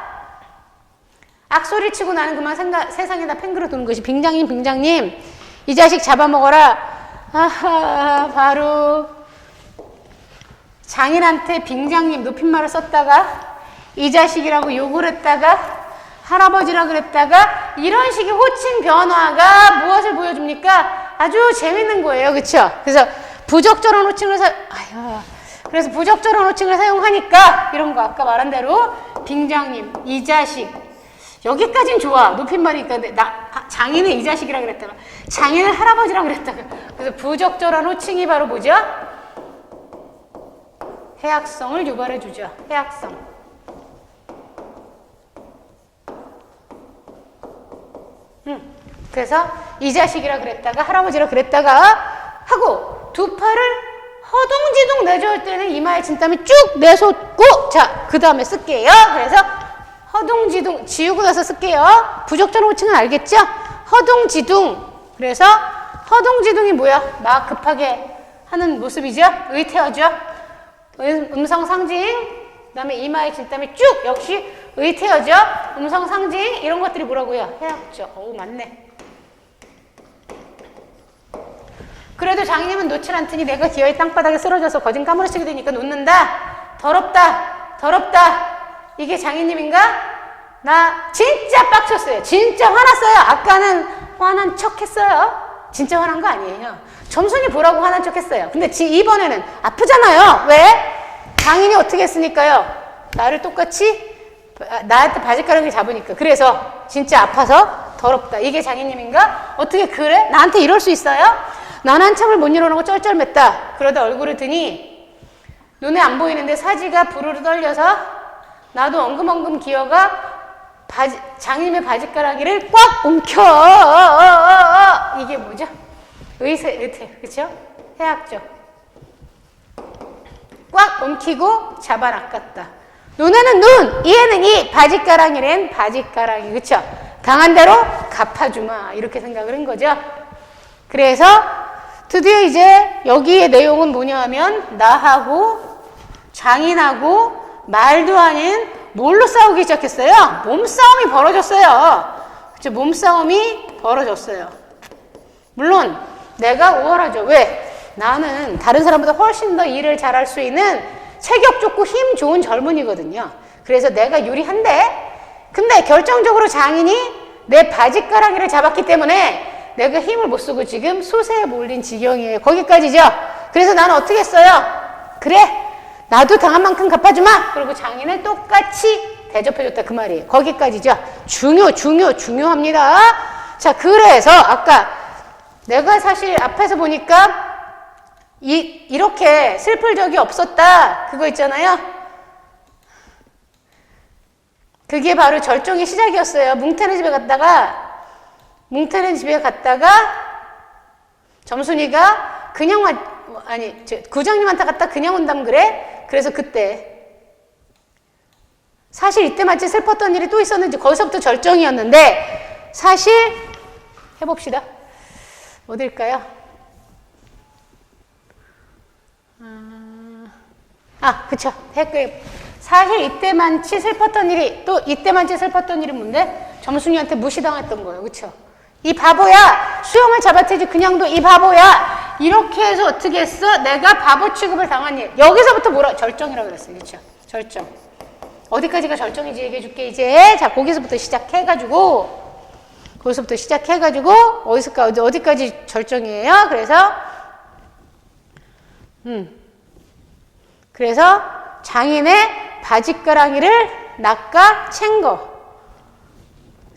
악소리 치고 나는 그만 세상에다 팽그러 도는 것이 빙장님 이 자식 잡아먹어라. 아하 바로 장인한테 빙장님 높임말을 썼다가 이 자식이라고 욕을 했다가 할아버지라 그랬다가 이런 식의 호칭 변화가 무엇을 보여줍니까? 아주 재밌는 거예요. 그쵸? 그래서 부적절한 호칭을 그래서 부적절한 호칭을 사용하니까 이런 거 아까 말한 대로 빙장님, 이 자식 여기까진 좋아. 높임말이니까 장인은 이 자식이라 그랬다가 장인은 할아버지라 그랬다가 그래서 부적절한 호칭이 바로 뭐죠? 해악성을 유발해 주죠. 해악성. 그래서 이 자식이라 그랬다가 할아버지라 그랬다가 하고 두 팔을 허둥지둥 내저을 때는 이마에 진땀이 쭉 내솟고 자 그 다음에 쓸게요. 그래서 허둥지둥 지우고 나서 쓸게요. 부적절한 호칭은 알겠죠? 허둥지둥. 그래서 허둥지둥이 뭐야? 막 급하게 하는 모습이죠? 의태어죠? 음성 상징. 그 다음에 이마에 진땀이 쭉 역시 의태어죠? 음성 상징. 이런 것들이 뭐라고요? 해학죠. 어우 맞네. 그래도 장인님은 놓질 않더니 내가 기어이 땅바닥에 쓰러져서 거진 까무러치게 되니까 놓는다. 더럽다. 이게 장인님인가? 나 진짜 빡쳤어요. 진짜 화났어요. 아까는 화난 척 했어요. 진짜 화난 거 아니에요. 점순이 보라고 화난 척 했어요. 근데 이번에는 아프잖아요. 왜? 장인이 어떻게 했으니까요? 나를 똑같이 나한테 바지가랑이 잡으니까. 그래서 진짜 아파서 더럽다. 이게 장인님인가? 어떻게 그래? 나한테 이럴 수 있어요? 난 한참을 못 일어나고 쩔쩔맸다. 그러다 얼굴을 드니 눈에 안 보이는데 사지가 부르르 떨려서 나도 엉금엉금 기어가 장님의 바지가랑이를 꽉 움켜. 이게 뭐죠? 의태, 그쵸? 해학적. 꽉 움키고 잡아 낚았다. 눈에는 눈, 이에는 이, 바지가랑이는 바지가랑이, 그쵸? 당한 대로 갚아주마. 이렇게 생각을 한 거죠. 그래서 드디어 이제 여기의 내용은 뭐냐 하면 나하고 장인하고 말도 아닌 뭘로 싸우기 시작했어요? 몸싸움이 벌어졌어요. 그쵸? 몸싸움이 벌어졌어요. 물론 내가 우월하죠. 왜? 나는 다른 사람보다 훨씬 더 일을 잘할 수 있는 체격 좋고 힘 좋은 젊은이거든요. 그래서 내가 유리한데, 근데 결정적으로 장인이 내 바지가랑이를 잡았기 때문에 내가 힘을 못 쓰고 지금 수세에 몰린 지경이에요. 거기까지죠. 그래서 나는 어떻게 했어요? 그래, 나도 당한 만큼 갚아주마. 그리고 장인을 똑같이 대접해줬다, 그 말이에요. 거기까지죠. 중요합니다. 자, 그래서 아까 내가 사실 앞에서 보니까 이렇게 슬플 적이 없었다, 그거 있잖아요. 그게 바로 절정의 시작이었어요. 뭉태네 집에 갔다가 점순이가 그냥 구장님한테 갔다 그냥 온담 그래? 그래서 그때 사실 이때마치 슬펐던 일이 또 있었는지 거기서부터 절정이었는데, 사실 해봅시다. 어딜까요? 그쵸. 사실 이때만치 슬펐던 일이, 또 이때만치 슬펐던 일은 뭔데? 점순이한테 무시당했던 거예요. 그쵸? 이 바보야! 수영을 잡았지 그냥도 이 바보야! 이렇게 해서 어떻게 했어? 내가 바보 취급을 당한 일. 여기서부터 절정이라고 그랬어요. 그쵸? 절정. 어디까지가 절정인지 얘기해 줄게, 이제. 자, 거기서부터 시작해가지고, 어디까지 절정이에요? 그래서 장인의 바지가랑이를 낚아챈 거.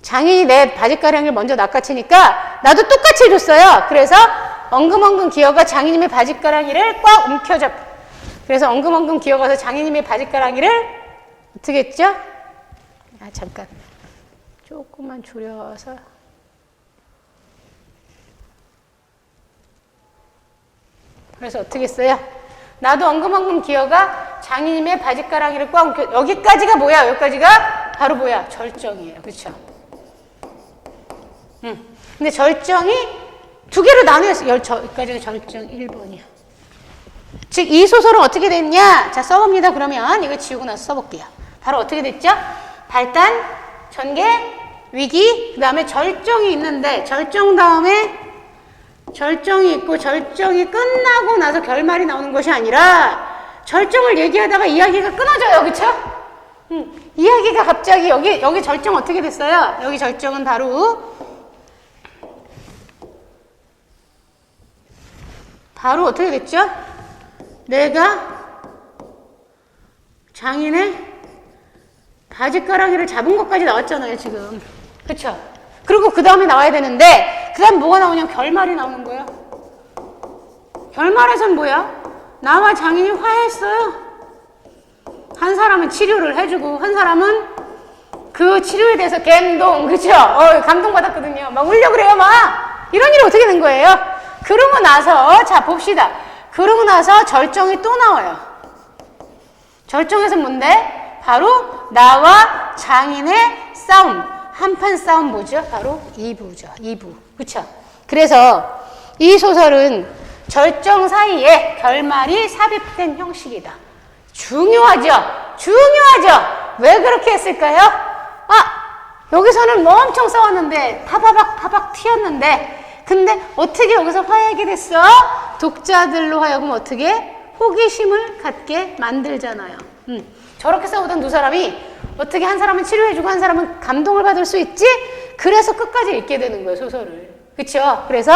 장인이 내 바지가랑이를 먼저 낚아채니까 나도 똑같이 해줬어요. 그래서 엉금엉금 기어가 장인님의 바지가랑이를 꽉 움켜잡. 그래서 엉금엉금 기어가서 장인님의 바지가랑이를 어떻게 했죠? 잠깐. 조금만 줄여서. 그래서 어떻게 했어요? 나도 엉금엉금 기어가 장인님의 바지가랑이를 꽉 움켜. 여기까지가 뭐야? 여기까지가 바로 뭐야? 절정이에요. 그쵸? 근데 절정이 두 개로 나뉘었어요. 여기까지가 절정 1번이야. 즉, 이 소설은 어떻게 됐냐? 자, 써봅니다. 그러면 이거 지우고 나서 써볼게요. 바로 어떻게 됐죠? 발단, 전개, 위기, 그 다음에 절정이 있는데, 절정 다음에 절정이 있고, 절정이 끝나고 나서 결말이 나오는 것이 아니라, 절정을 얘기하다가 이야기가 끊어져요. 그쵸? 이야기가 갑자기 여기 절정 어떻게 됐어요? 여기 절정은 바로 어떻게 됐죠? 내가 장인의 바지가랑이를 잡은 것까지 나왔잖아요, 지금. 그쵸? 그리고 그 다음에 나와야 되는데, 그 다음 뭐가 나오냐면 결말이 나오는 거예요. 결말에선 뭐야? 나와 장인이 화해했어요. 한 사람은 치료를 해주고, 한 사람은 그 치료에 대해서 감동, 그쵸? 감동받았거든요. 막 울려 그래요, 막. 이런 일이 어떻게 된 거예요? 그러고 나서, 자, 봅시다. 그러고 나서 절정이 또 나와요. 절정에서 뭔데? 바로 나와 장인의 싸움. 한판 싸움 뭐죠? 바로 2부죠. 2부. 그쵸? 그래서 이 소설은 절정 사이에 결말이 삽입된 형식이다. 중요하죠? 왜 그렇게 했을까요? 여기서는 뭐 엄청 싸웠는데, 타바박 튀었는데, 근데 어떻게 여기서 화해하게 됐어? 독자들로 하여금 어떻게? 호기심을 갖게 만들잖아요. 저렇게 싸우던 두 사람이 어떻게 한 사람은 치료해주고 한 사람은 감동을 받을 수 있지? 그래서 끝까지 읽게 되는 거예요, 소설을. 그쵸? 그래서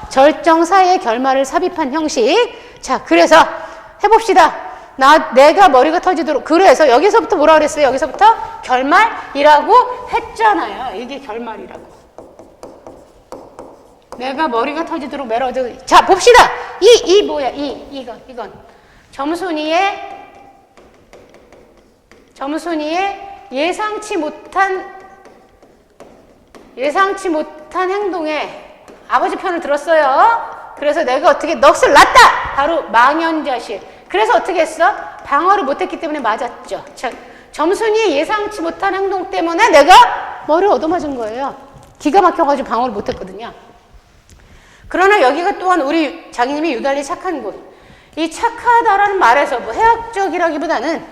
절정 사이의 결말을 삽입한 형식. 자, 그래서 해봅시다. 내가 머리가 터지도록. 그래서 여기서부터 뭐라 그랬어요? 여기서부터 결말이라고 했잖아요. 이게 결말이라고. 내가 머리가 터지도록 매러져. 자, 봅시다. 이 뭐야? 이건. 점순이의 예상치 못한 행동에 아버지 편을 들었어요. 그래서 내가 어떻게 넋을 놨다. 바로 망연자실. 그래서 어떻게 했어? 방어를 못했기 때문에 맞았죠. 자, 점순이의 예상치 못한 행동 때문에 내가 머리를 얻어맞은 거예요. 기가 막혀가지고 방어를 못했거든요. 그러나 여기가 또한 우리 장인님이 유달리 착한 곳. 이 착하다라는 말에서 뭐 해학적이라기보다는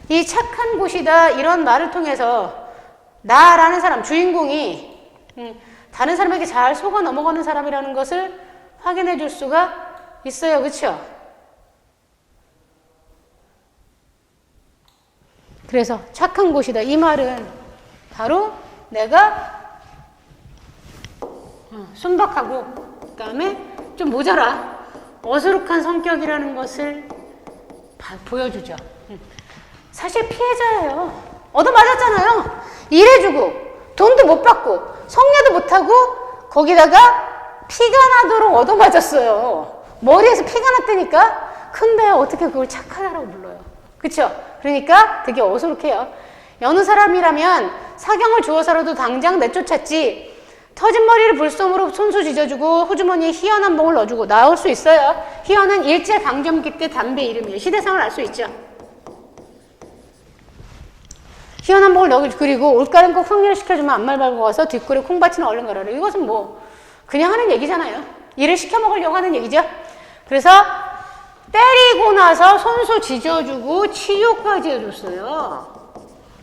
이 착한 곳이다 이런 말을 통해서 나라는 사람, 주인공이 다른 사람에게 잘 속아 넘어가는 사람이라는 것을 확인해 줄 수가 있어요. 그렇죠? 그래서 착한 곳이다. 이 말은 바로 내가 순박하고 그 다음에 좀 모자라 어수룩한 성격이라는 것을 보여주죠. 사실 피해자예요. 얻어맞았잖아요. 일해주고 돈도 못 받고 성례도 못하고 거기다가 피가 나도록 얻어맞았어요. 머리에서 피가 났다니까. 근데 어떻게 그걸 착하다라고 불러요. 그쵸? 그러니까 되게 어수룩해요. 여느 사람이라면 사경을 주어서라도 당장 내쫓았지. 터진 머리를 불솜으로 손수 지져주고 호주머니에 희연 한 봉을 넣어주고 나올 수 있어요. 희연은 일제강점기 때 담배 이름이에요. 시대상을 알 수 있죠. 희연 한 봉을 넣어주고 그리고 올가름 꼭 성리를 시켜주면 앞말 말고 가서 뒷골에 콩밭이나 얼른 가라라. 이것은 뭐 그냥 하는 얘기잖아요. 일을 시켜 먹으려고 하는 얘기죠. 그래서 때리고 나서 손수 지져주고 치료까지 해줬어요.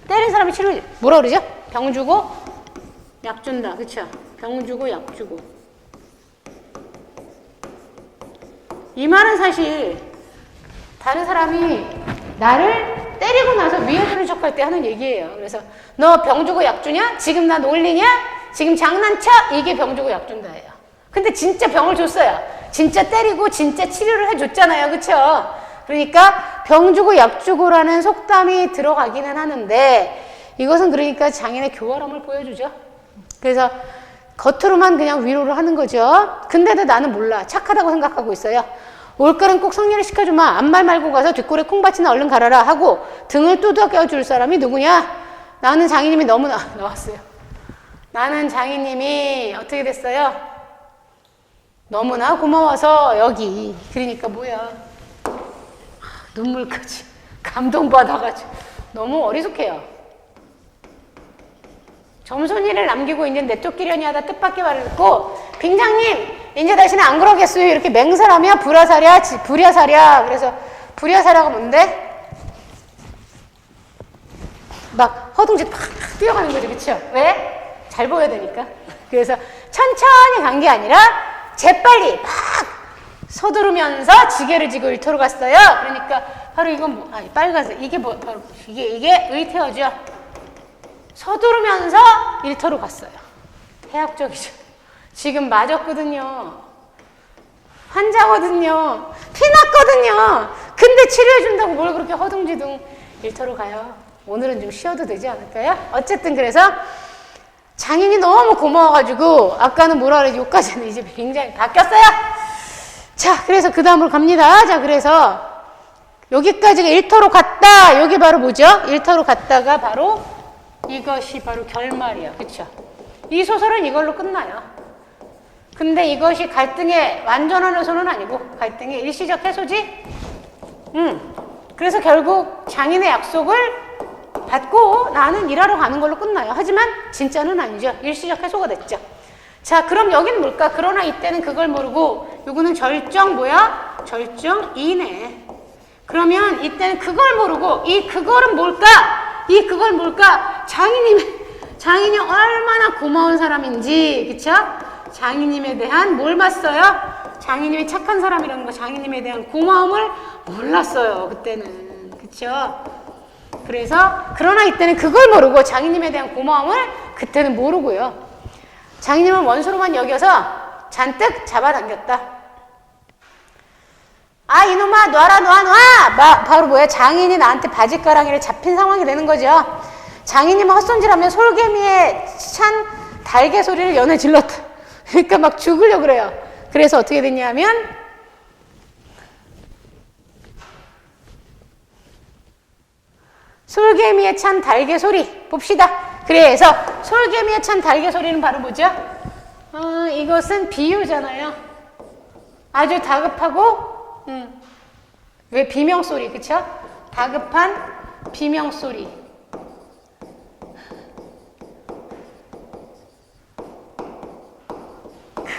때린 사람이 치료, 뭐라 그러죠? 병 주고 약 준다. 그쵸? 병 주고 약 주고. 이 말은 사실 다른 사람이 나를 때리고 나서 위해주는 척할 때 하는 얘기예요. 그래서 너 병 주고 약 주냐? 지금 나 놀리냐? 지금 장난쳐? 이게 병 주고 약 준다예요. 근데 진짜 병을 줬어요. 진짜 때리고 진짜 치료를 해줬잖아요. 그쵸? 그러니까 병 주고 약 주고라는 속담이 들어가기는 하는데 이것은 그러니까 장인의 교활함을 보여주죠. 그래서 겉으로만 그냥 위로를 하는 거죠. 근데도 나는 몰라. 착하다고 생각하고 있어요. 올가름 꼭 성례를 시켜주면 앞말 말고 가서 뒷골에 콩밭이나 얼른 가라라 하고 등을 두드겨 줄 사람이 누구냐? 나는 장인님이 너무나 나왔어요. 나는 장인님이 어떻게 됐어요? 너무나 고마워서 여기. 그러니까 뭐야? 눈물까지 감동받아가지고 너무 어리숙해요. 점순이를 남기고 이제 내쫓기려니 하다 뜻밖의 말을 듣고 빙장님 이제 다시는 안 그러겠어요. 이렇게 맹세하며 불야사랴. 그래서 불야사랴가 뭔데? 막 허둥지 팍 뛰어가는 거죠. 그쵸? 왜? 잘 보여야 되니까. 그래서 천천히 간 게 아니라 재빨리 막 서두르면서 지게를 지고 일터로 갔어요. 그러니까 바로 이건 뭐, 빨간색. 이게 뭐, 바로 이게 의태어죠. 서두르면서 일터로 갔어요. 해학적이죠. 지금 맞았거든요. 환자거든요. 피났거든요. 근데 치료해준다고 뭘 그렇게 허둥지둥 일터로 가요. 오늘은 좀 쉬어도 되지 않을까요? 어쨌든 그래서 장인이 너무 고마워가지고 아까는 뭐라 그러지? 여기까지는 이제 굉장히 바뀌었어요. 자, 그래서 그 다음으로 갑니다. 자, 그래서 여기까지가 일터로 갔다. 여기 바로 뭐죠? 일터로 갔다가 바로 이것이 바로 결말이에요. 그쵸? 이 소설은 이걸로 끝나요. 근데 이것이 갈등의 완전한 해소는 아니고 갈등의 일시적 해소지? 그래서 결국 장인의 약속을 받고 나는 일하러 가는 걸로 끝나요. 하지만 진짜는 아니죠. 일시적 해소가 됐죠. 자, 그럼 여기는 뭘까? 그러나 이때는 그걸 모르고 요거는 절정 뭐야? 절정이네. 그러면 이때는 그걸 모르고 이 그걸은 뭘까? 이 그걸 뭘까? 장인이 얼마나 고마운 사람인지, 그쵸? 장인님에 대한 뭘 봤어요? 장인님이 착한 사람이라는 거, 장인님에 대한 고마움을 몰랐어요, 그때는. 그쵸? 그래서, 그러나 이때는 그걸 모르고 장인님에 대한 고마움을 그때는 모르고요. 장인님을 원수로만 여겨서 잔뜩 잡아당겼다. 아, 이놈아, 놔! 바로 뭐야? 장인이 나한테 바짓가랑이를 잡힌 상황이 되는 거죠. 장인님은 헛손질하며 솔개미의 찬 달개 소리를 연에 질렀다. 그러니까 막 죽으려고 그래요. 그래서 어떻게 됐냐면 솔개미에 찬 달개 소리 봅시다. 그래서 솔개미에 찬 달개 소리는 바로 뭐죠? 이것은 비유잖아요. 아주 다급하고 왜 비명소리, 그쵸? 다급한 비명소리.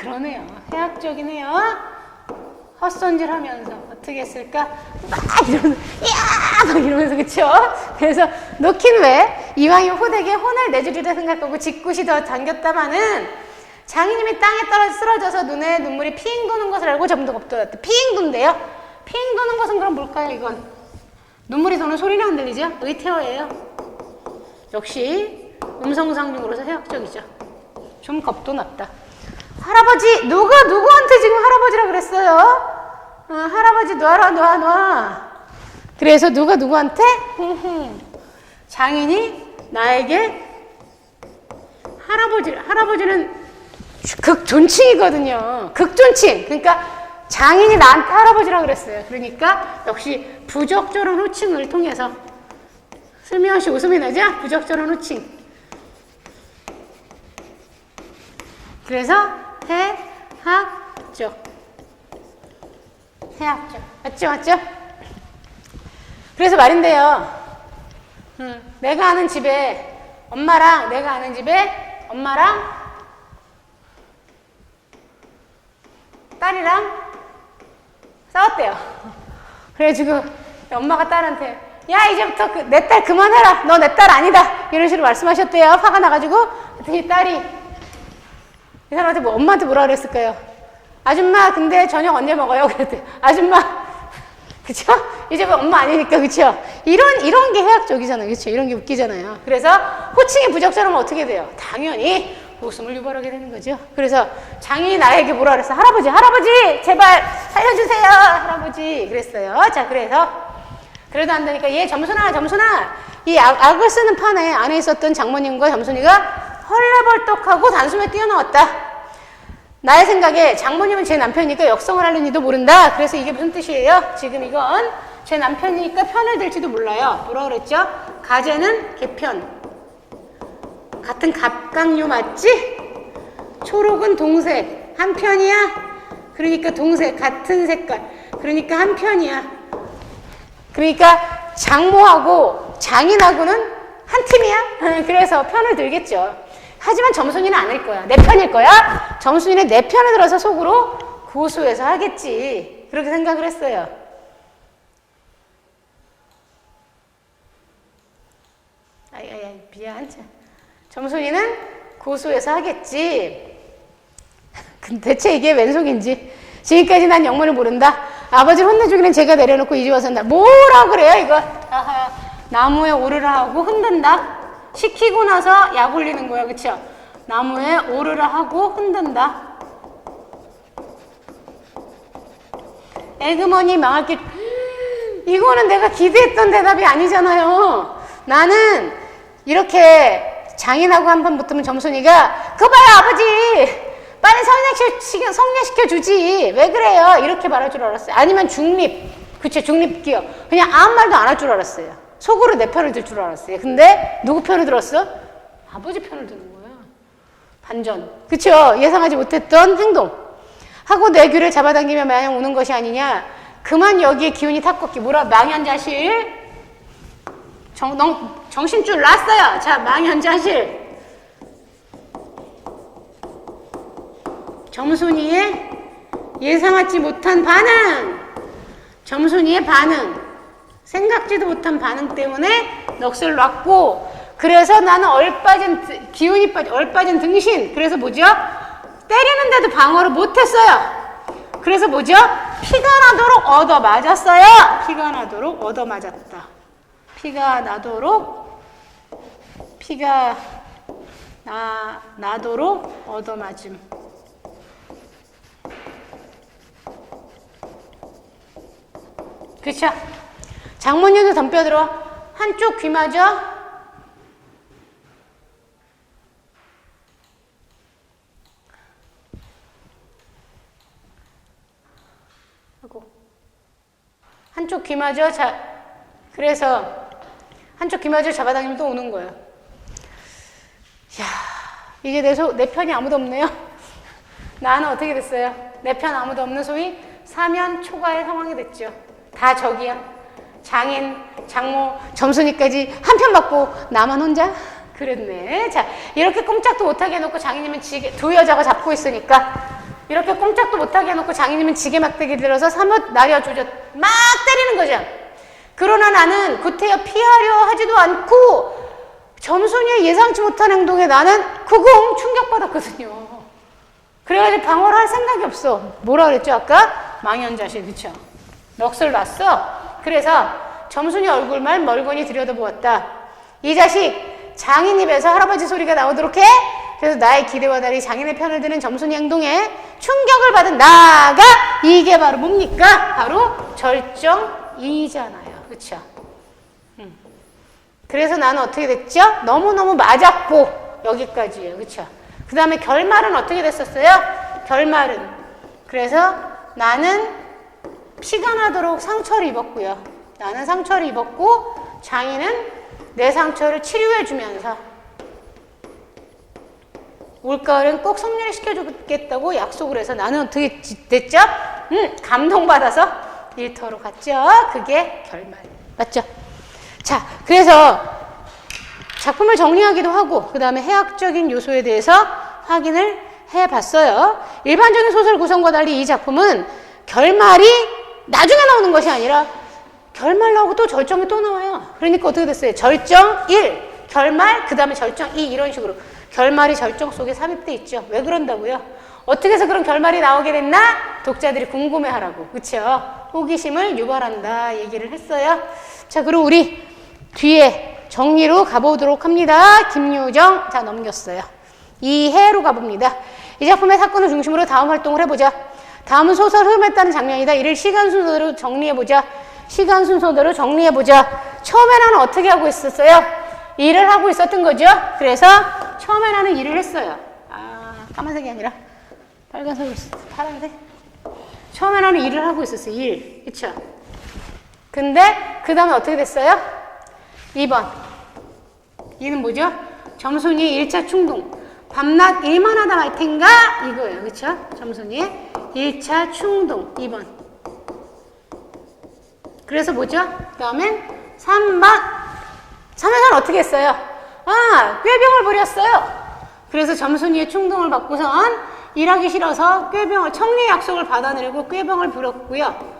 그러네요. 해학적이네요. 헛손질하면서 어떻게 했을까? 막 이러면서 막 이러면서, 그쵸? 그래서 놓긴 왜 이왕이 호되게 혼을 내주리라 생각하고 짓궂이 더 당겼다마는 장인님이 땅에 떨어져 쓰러져서 눈에 눈물이 핑 도는 것을 알고 전부 다 겁돌았대. 핑 돈대요. 핑 도는 것은 그럼 뭘까요? 이건 눈물이 도는 소리는 안 들리죠? 의태어예요. 역시 음성상중으로서 해학적이죠. 좀 겁도 났다. 할아버지, 누가 누구한테 지금 할아버지라 그랬어요? 할아버지 놔라. 그래서 누가 누구한테? 장인이 나에게 할아버지는 극존칭이거든요. 극존칭. 그러니까 장인이 나한테 할아버지라 그랬어요. 그러니까 역시 부적절한 호칭을 통해서 슬며시 웃음이 나죠? 부적절한 호칭. 그래서 해학적. 맞죠? 그래서 말인데요. 내가 아는 집에 엄마랑 딸이랑 싸웠대요. 그래가지고 엄마가 딸한테 야, 이제부터 내 딸 그만해라. 너 내 딸 아니다. 이런 식으로 말씀하셨대요. 화가 나가지고 그랬더니 딸이 이 사람한테 엄마한테 뭐라 그랬을까요? 아줌마, 근데 저녁 언제 먹어요? 그랬대. 아줌마, 그쵸? 이제 엄마 아니니까, 그쵸? 이런 게 해학적이잖아요. 그쵸? 이런 게 웃기잖아요. 그래서 호칭이 부적절하면 어떻게 돼요? 당연히 웃음을 유발하게 되는 거죠. 그래서 장인이 나에게 뭐라 그랬어? 할아버지, 제발 살려주세요. 할아버지. 그랬어요. 자, 그래도 안 되니까 얘 점순아. 이 악을 쓰는 판에 안에 있었던 장모님과 점순이가 헐레벌떡하고 단숨에 뛰어나왔다. 나의 생각에 장모님은 제 남편이니까 역성을 하려니도 모른다. 그래서 이게 무슨 뜻이에요? 지금 이건 제 남편이니까 편을 들지도 몰라요. 뭐라 그랬죠? 가재는 개편. 같은 갑각류 맞지? 초록은 동색. 한 편이야? 그러니까 동색. 같은 색깔. 그러니까 한 편이야. 그러니까 장모하고 장인하고는 한 팀이야? 그래서 편을 들겠죠. 하지만 점순이는 아닐 거야. 내 편일 거야? 점순이는 내 편을 들어서 속으로 고소해서 하겠지. 그렇게 생각을 했어요. 미안. 점순이는 고소해서 하겠지. 근데 대체 이게 웬 속인지 지금까지 난 영문을 모른다. 아버지를 혼내주기는 제가 내려놓고 이제 와서 뭐라 그래요 이거. 나무에 오르라 하고 흔든다. 시키고 나서 약 올리는 거야. 그쵸? 나무에 오르라 하고 흔든다. 에그머니 망할 길. 이거는 내가 기대했던 대답이 아니잖아요. 나는 이렇게 장인하고 한 번 붙으면 점순이가 그거 봐요 아버지 빨리 성례시켜 주지 왜 그래요 이렇게 말할 줄 알았어요. 아니면 중립. 그쵸? 중립기요. 그냥 아무 말도 안 할 줄 알았어요. 속으로 내 편을 들 줄 알았어요. 근데 누구 편을 들었어? 아버지 편을 드는 거야. 반전. 그쵸? 예상하지 못했던 행동. 하고 내 귀를 잡아당기며 마냥 우는 것이 아니냐. 그만 여기에 기운이 탁 꺾기. 뭐라 망연자실. 정신줄 놨어요. 자, 망연자실. 점순이의 예상하지 못한 반응. 점순이의 반응. 생각지도 못한 반응 때문에 넋을 놨고, 그래서 나는 기운이 빠진 얼빠진 등신. 그래서 뭐죠? 때리는데도 방어를 못했어요. 그래서 뭐죠? 피가 나도록 얻어맞았어요. 피가 나도록 얻어맞았다. 피가 나도록 얻어맞음. 그쵸? 장모님도 덤벼들어. 한쪽 귀마저 한쪽 귀마저 그래서 한쪽 귀마저 잡아당기면 또 오는 거예요. 이야, 이제 내 편이 아무도 없네요. 나는 어떻게 됐어요? 내 편 아무도 없는 소위 사면 초과의 상황이 됐죠. 다 적이야. 장인, 장모, 점순이까지 한 편 받고 나만 혼자? 그랬네. 자, 이렇게 꼼짝도 못하게 해놓고 장인님은 두 여자가 잡고 있으니까 이렇게 꼼짝도 못하게 해놓고 장인님은 지게 막대기 들어서 사뭇 나려주죠. 막 때리는 거죠. 그러나 나는 구태여 피하려 하지도 않고 점순이의 예상치 못한 행동에 나는 크쿵 충격받았거든요. 그래가지고 방어를 할 생각이 없어. 뭐라 그랬죠 아까? 망연자실, 그쵸? 넋을 놨어. 그래서 점순이 얼굴만 멀거니 들여다보았다. 이 자식 장인 입에서 할아버지 소리가 나오도록 해? 그래서 나의 기대와 달리 장인의 편을 드는 점순이 행동에 충격을 받은 나가 이게 바로 뭡니까? 바로 절정이잖아요. 그쵸? 그래서 나는 어떻게 됐죠? 너무너무 맞았고 여기까지예요. 그쵸? 그 다음에 결말은 어떻게 됐었어요? 결말은 그래서 나는 피가 나도록 상처를 입었고요. 나는 상처를 입었고 장인은 내 상처를 치료해 주면서 올가을은 꼭 성리를 시켜주겠다고 약속을 해서 나는 어떻게 됐죠? 감동받아서 일터로 갔죠. 그게 결말. 맞죠? 자, 그래서 작품을 정리하기도 하고 그 다음에 해학적인 요소에 대해서 확인을 해봤어요. 일반적인 소설 구성과 달리 이 작품은 결말이 나중에 나오는 것이 아니라 결말 나오고 또 절정이 또 나와요. 그러니까 어떻게 됐어요? 절정 1, 결말, 그 다음에 절정 2 이런 식으로 결말이 절정 속에 삽입돼 있죠. 왜 그런다고요? 어떻게 해서 그런 결말이 나오게 됐나? 독자들이 궁금해하라고. 그쵸? 호기심을 유발한다 얘기를 했어요. 자, 그리고 우리 뒤에 정리로 가보도록 합니다. 김유정, 자 넘겼어요. 이해로 가봅니다. 이 작품의 사건을 중심으로 다음 활동을 해보자. 다음은 소설 흐름에 따른 장면이다. 이를 시간 순서대로 정리해보자. 시간 순서대로 정리해보자. 처음에는 어떻게 하고 있었어요? 일을 하고 있었던 거죠. 그래서 처음에는 일을 했어요. 아, 까만색이 아니라 빨간색으로 파란색. 처음에는 일을 하고 있었어요. 일. 그쵸? 근데 그 다음에 어떻게 됐어요? 2번. 이는 뭐죠? 점순이의 1차 충동. 밤낮 일만 하다 말 텐가? 이거예요. 그쵸? 점순이의 1차 충동. 2번. 그래서 뭐죠? 그 다음엔 3번. 3회선 어떻게 했어요? 아, 꾀병을 부렸어요. 그래서 점순이의 충동을 받고선 일하기 싫어서 꾀병을, 청리의 약속을 받아내려고 꾀병을 부렸고요.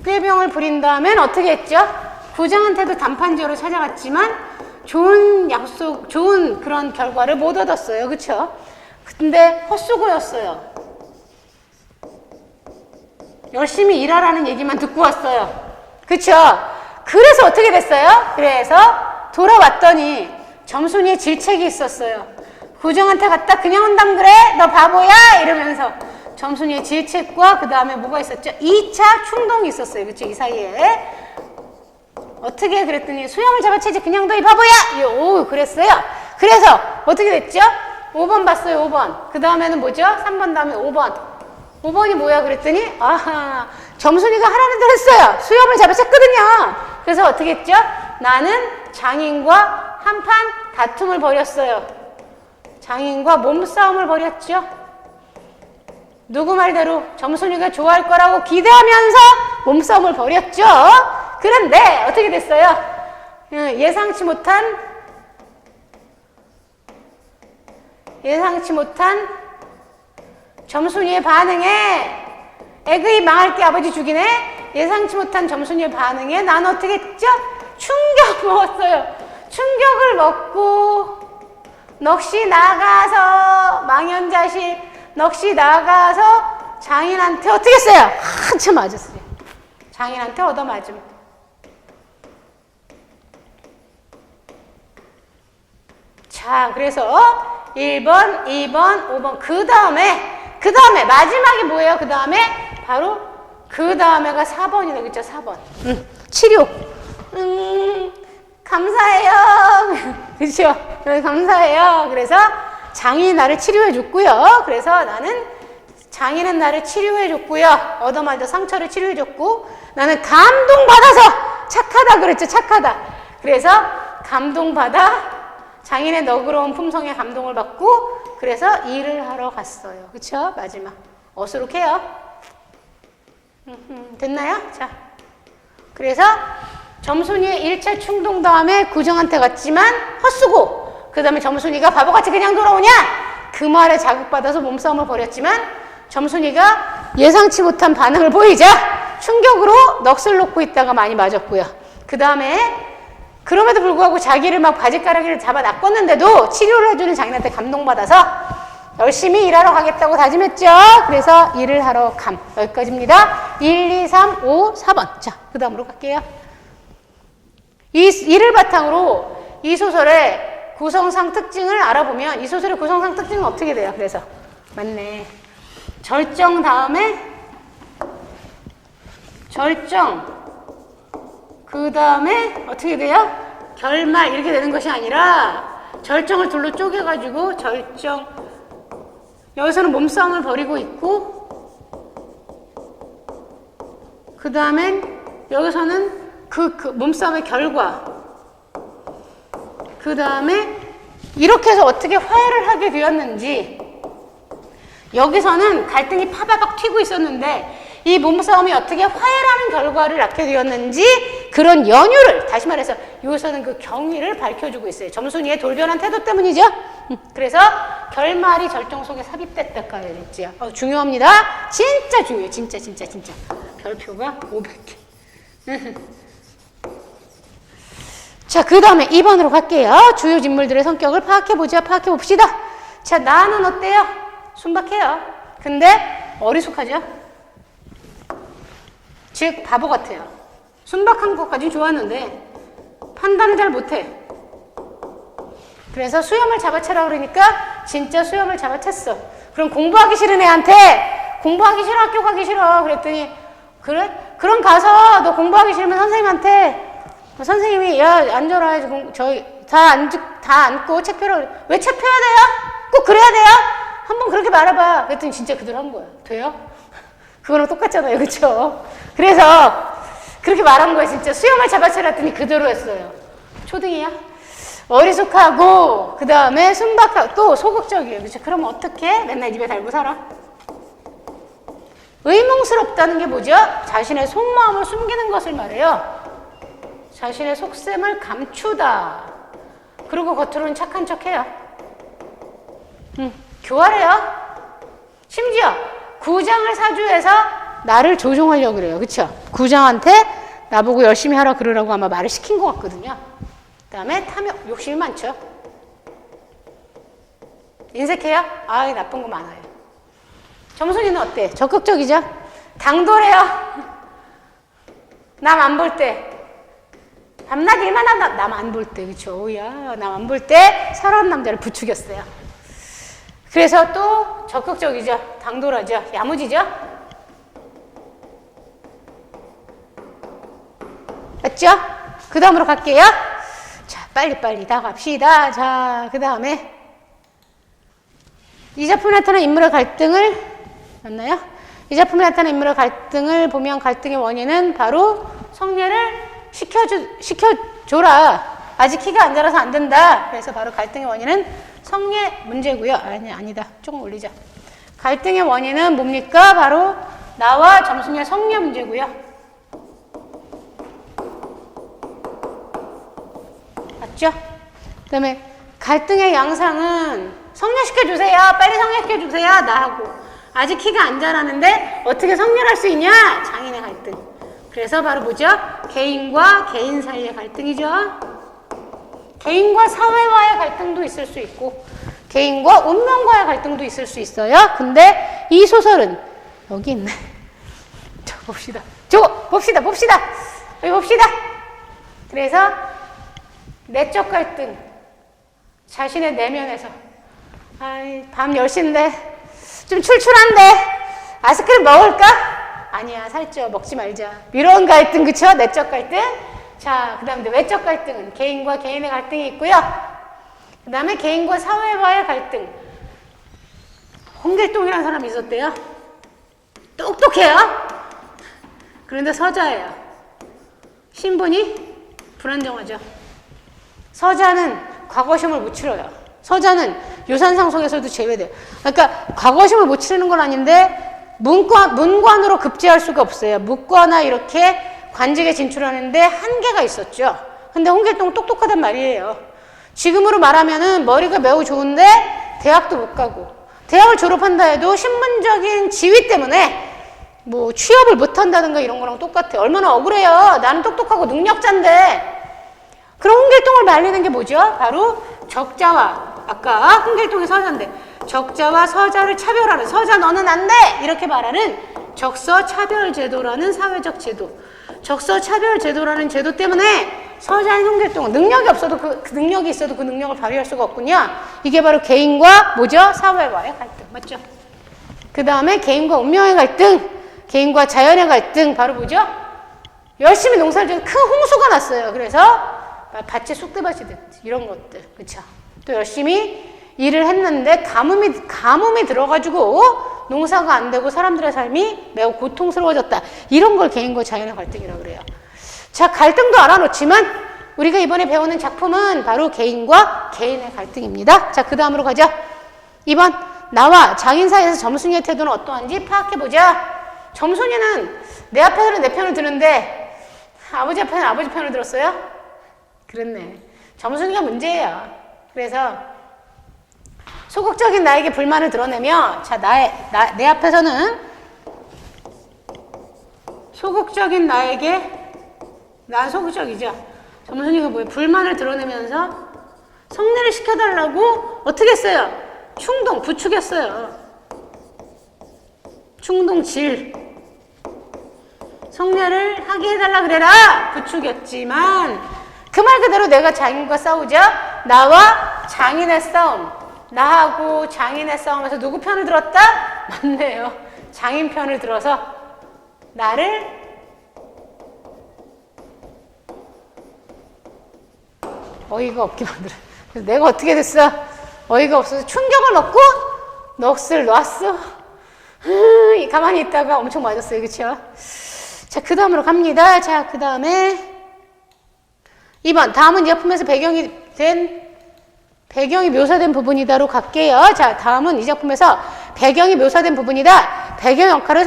꾀병을 부린 다음엔 어떻게 했죠? 부장한테도 단판지어로 찾아갔지만 좋은 약속, 좋은 그런 결과를 못 얻었어요. 그쵸? 근데 헛수고였어요. 열심히 일하라는 얘기만 듣고 왔어요. 그쵸? 그래서 어떻게 됐어요? 그래서 돌아왔더니 점순이의 질책이 있었어요. 부장한테 갔다 그냥 온담 그래? 너 바보야? 이러면서 점순이의 질책과 그 다음에 뭐가 있었죠? 2차 충동이 있었어요. 그쵸? 이 사이에. 어떻게 그랬더니 수염을 잡아채지 그냥 너 이 바보야! 오, 그랬어요. 그래서 어떻게 됐죠? 5번 봤어요. 5번. 그 다음에는 뭐죠? 3번 다음에 5번. 5번이 뭐야? 그랬더니 아하, 점순이가 하라는 대로 했어요. 수염을 잡아챘거든요. 그래서 어떻게 했죠? 나는 장인과 한판 다툼을 벌였어요. 장인과 몸싸움을 벌였죠. 누구 말대로 점순이가 좋아할 거라고 기대하면서 몸싸움을 벌였죠. 그런데 어떻게 됐어요? 예상치 못한 점순이의 반응에 에그이 망할게 아버지 죽이네. 예상치 못한 점순이의 반응에 난 어떻게 했죠? 충격 먹었어요. 충격을 먹고 넋이 나가서 망연자실 넋이 나가서 장인한테 어떻게 했어요? 한참 맞았어요. 장인한테 얻어맞음. 자, 그래서 1번, 2번, 5번 그 다음에 마지막이 뭐예요? 그 다음에 바로 그 다음에가 4번이네. 그쵸? 4번. 치료. 감사해요. 그쵸? 감사해요. 그래서 장인이 나를 치료해 줬고요. 그래서 나는 장인은 나를 치료해줬고요. 얻어맞아 상처를 치료해줬고 나는 감동받아서 착하다 그랬죠. 착하다. 그래서 감동받아 장인의 너그러운 품성에 감동을 받고 그래서 일을 하러 갔어요. 그쵸? 마지막. 어수룩해요. 됐나요? 자. 그래서 점순이의 일체 충동 다음에 구정한테 갔지만 헛수고 그 다음에 점순이가 바보같이 그냥 돌아오냐? 그 말에 자극받아서 몸싸움을 벌였지만 점순이가 예상치 못한 반응을 보이자 충격으로 넋을 놓고 있다가 많이 맞았고요. 그 다음에 그럼에도 불구하고 자기를 막 바지가락이를 잡아 낚았는데도 치료를 해주는 장인한테 감동받아서 열심히 일하러 가겠다고 다짐했죠. 그래서 일을 하러 감. 여기까지입니다. 1, 2, 3, 5, 4번. 자, 그 다음으로 갈게요. 이를 바탕으로 이 소설의 구성상 특징을 알아보면 이 소설의 구성상 특징은 어떻게 돼요? 그래서 맞네. 절정 다음에 절정 그 다음에 어떻게 돼요? 결말 이렇게 되는 것이 아니라 절정을 둘로 쪼개가지고 절정 여기서는 몸싸움을 벌이고 있고 그 다음엔 여기서는 그 몸싸움의 결과 그 다음에 이렇게 해서 어떻게 화해를 하게 되었는지 여기서는 갈등이 파바박 튀고 있었는데 이 몸싸움이 어떻게 화해라는 결과를 낳게 되었는지 그런 연유를 다시 말해서 여기서는 그 경위를 밝혀주고 있어요. 점순이의 돌변한 태도 때문이죠. 그래서 결말이 절정 속에 삽입됐다가 했지요. 중요합니다. 진짜 중요해요. 진짜. 별표가 500개. 자, 그 다음에 2번으로 갈게요. 주요 인물들의 성격을 파악해봅시다. 자, 나는 어때요? 순박해요. 근데 어리숙하죠? 즉 바보 같아요. 순박한 것까지는 좋았는데 판단을 잘 못해. 그래서 수염을 잡아채라 그러니까 진짜 수염을 잡아챘어. 그럼 공부하기 싫은 애한테 공부하기 싫어 학교 가기 싫어 그랬더니 그래? 그럼 가서 너 공부하기 싫으면 선생님한테 선생님이 야 앉아라 저희 다 앉고 책 펴라. 왜 책 펴야 돼요? 꼭 그래야 돼요? 한번 그렇게 말해봐. 그랬더니 진짜 그대로 한 거야. 돼요? 그거랑 똑같잖아요. 그쵸? 그래서 그렇게 말한 거예요. 진짜 수염을 잡아채라 했더니 그대로 했어요. 초등이야? 어리숙하고 그 다음에 순박하고 또 소극적이에요. 그쵸? 그럼 어떻게 맨날 입에 달고 살아? 의문스럽다는 게 뭐죠? 자신의 속마음을 숨기는 것을 말해요. 자신의 속셈을 감추다. 그리고 겉으로는 착한 척해요. 교활해요. 심지어 구장을 사주해서 나를 조종하려고 그래요. 그쵸? 구장한테 나보고 열심히 하라 그러라고 아마 말을 시킨 것 같거든요. 그 다음에 탐욕, 욕심이 많죠. 인색해요? 아이 나쁜 거 많아요. 점순이는 어때? 적극적이죠? 당돌해요. 남 안 볼 때. 밤낮 일만 한다. 남 안 볼 때. 그쵸? 오야. 남 안 볼 때 사랑하는 남자를 부추겼어요. 그래서 또 적극적이죠. 당돌하죠. 야무지죠? 맞죠? 그 다음으로 갈게요. 자, 빨리 다 갑시다. 자, 그 다음에 이 작품에 나타난 인물의 갈등을 맞나요? 이 작품에 나타난 인물의 갈등을 보면 갈등의 원인은 바로 성례를 시켜줘라. 아직 키가 안 자라서 안 된다. 그래서 바로 갈등의 원인은 성례 문제고요. 아니다. 조금 올리자. 갈등의 원인은 뭡니까? 바로 나와 점순이의 성례 문제고요. 맞죠? 그 다음에 갈등의 양상은 성례시켜주세요. 빨리 성례시켜주세요. 나하고. 아직 키가 안 자라는데 어떻게 성례할 수 있냐? 장인의 갈등. 그래서 바로 뭐죠? 개인과 개인 사이의 갈등이죠. 개인과 사회와의 갈등도 있을 수 있고 개인과 운명과의 갈등도 있을 수 있어요. 근데 이 소설은 여기 있네. 봅시다. 여기 봅시다. 그래서 내적 갈등, 자신의 내면에서 밤 10시인데 좀 출출한데 아이스크림 먹을까? 아니야 살쪄 먹지 말자. 이런 갈등 그쵸? 내적 갈등. 자, 그 다음에 외적 갈등은 개인과 개인의 갈등이 있고요. 그 다음에 개인과 사회와의 갈등. 홍길동이라는 사람이 있었대요. 똑똑해요. 그런데 서자예요. 신분이 불안정하죠. 서자는 과거시험을 못 치러요. 서자는 유산상속에서도 제외돼요. 그러니까 과거시험을 못 치르는 건 아닌데 문관으로 급제할 수가 없어요. 문과나 이렇게 관직에 진출하는데 한계가 있었죠. 근데 홍길동은 똑똑하단 말이에요. 지금으로 말하면은 머리가 매우 좋은데 대학도 못 가고 대학을 졸업한다 해도 신분적인 지위 때문에 뭐 취업을 못 한다든가 이런 거랑 똑같아요. 얼마나 억울해요. 나는 똑똑하고 능력자인데. 그럼 홍길동을 말리는 게 뭐죠? 바로 적자와 아까 홍길동의 서자인데 적자와 서자를 차별하는 서자 너는 안 돼! 이렇게 말하는 적서차별제도라는 사회적 제도. 적서차별제도라는 제도 때문에 서자인 홍길동은 능력이 없어도 그 능력이 있어도 그 능력을 발휘할 수가 없군요. 이게 바로 개인과 뭐죠? 사회와의 갈등. 맞죠? 그 다음에 개인과 운명의 갈등, 개인과 자연의 갈등. 바로 뭐죠? 열심히 농사를 지은 큰 홍수가 났어요. 그래서 밭이 쑥대밭이 됐지. 이런 것들. 그쵸? 또 열심히 일을 했는데 가뭄이 들어가지고 농사가 안 되고 사람들의 삶이 매우 고통스러워졌다. 이런 걸 개인과 자연의 갈등이라고 그래요. 자, 갈등도 알아놓지만 우리가 이번에 배우는 작품은 바로 개인과 개인의 갈등입니다. 자, 그 다음으로 가죠. 2번. 나와 장인 사이에서 점순이의 태도는 어떠한지 파악해보자. 점순이는 내 앞에서는 내 편을 드는데 아버지 앞에서는 아버지 편을 들었어요? 그렇네. 점순이가 문제예요. 그래서 소극적인 나에게 불만을 드러내며 자, 내 앞에서는 소극적인 나에게 난 소극적이죠. 점순이가 뭐예요? 불만을 드러내면서 성례를 시켜달라고 어떻게 했어요? 부추겼어요. 충동질. 성례를 하게 해달라 그래라 부추겼지만 그 말 그대로 내가 장인과 싸우자 나와 장인의 싸움 나하고 장인의 싸움에서 누구 편을 들었다? 맞네요. 장인 편을 들어서 나를 어이가 없게 만들어. 그래서 내가 어떻게 됐어? 어이가 없어서 충격을 먹고 넋을 놨어. 가만히 있다가 엄청 맞았어요. 그쵸? 자, 그 다음으로 갑니다. 자, 그 다음에 2번. 다음은 이 작품에서 배경이 묘사된 부분이다로 갈게요. 자, 다음은 이 작품에서 배경이 묘사된 부분이다. 배경 역할을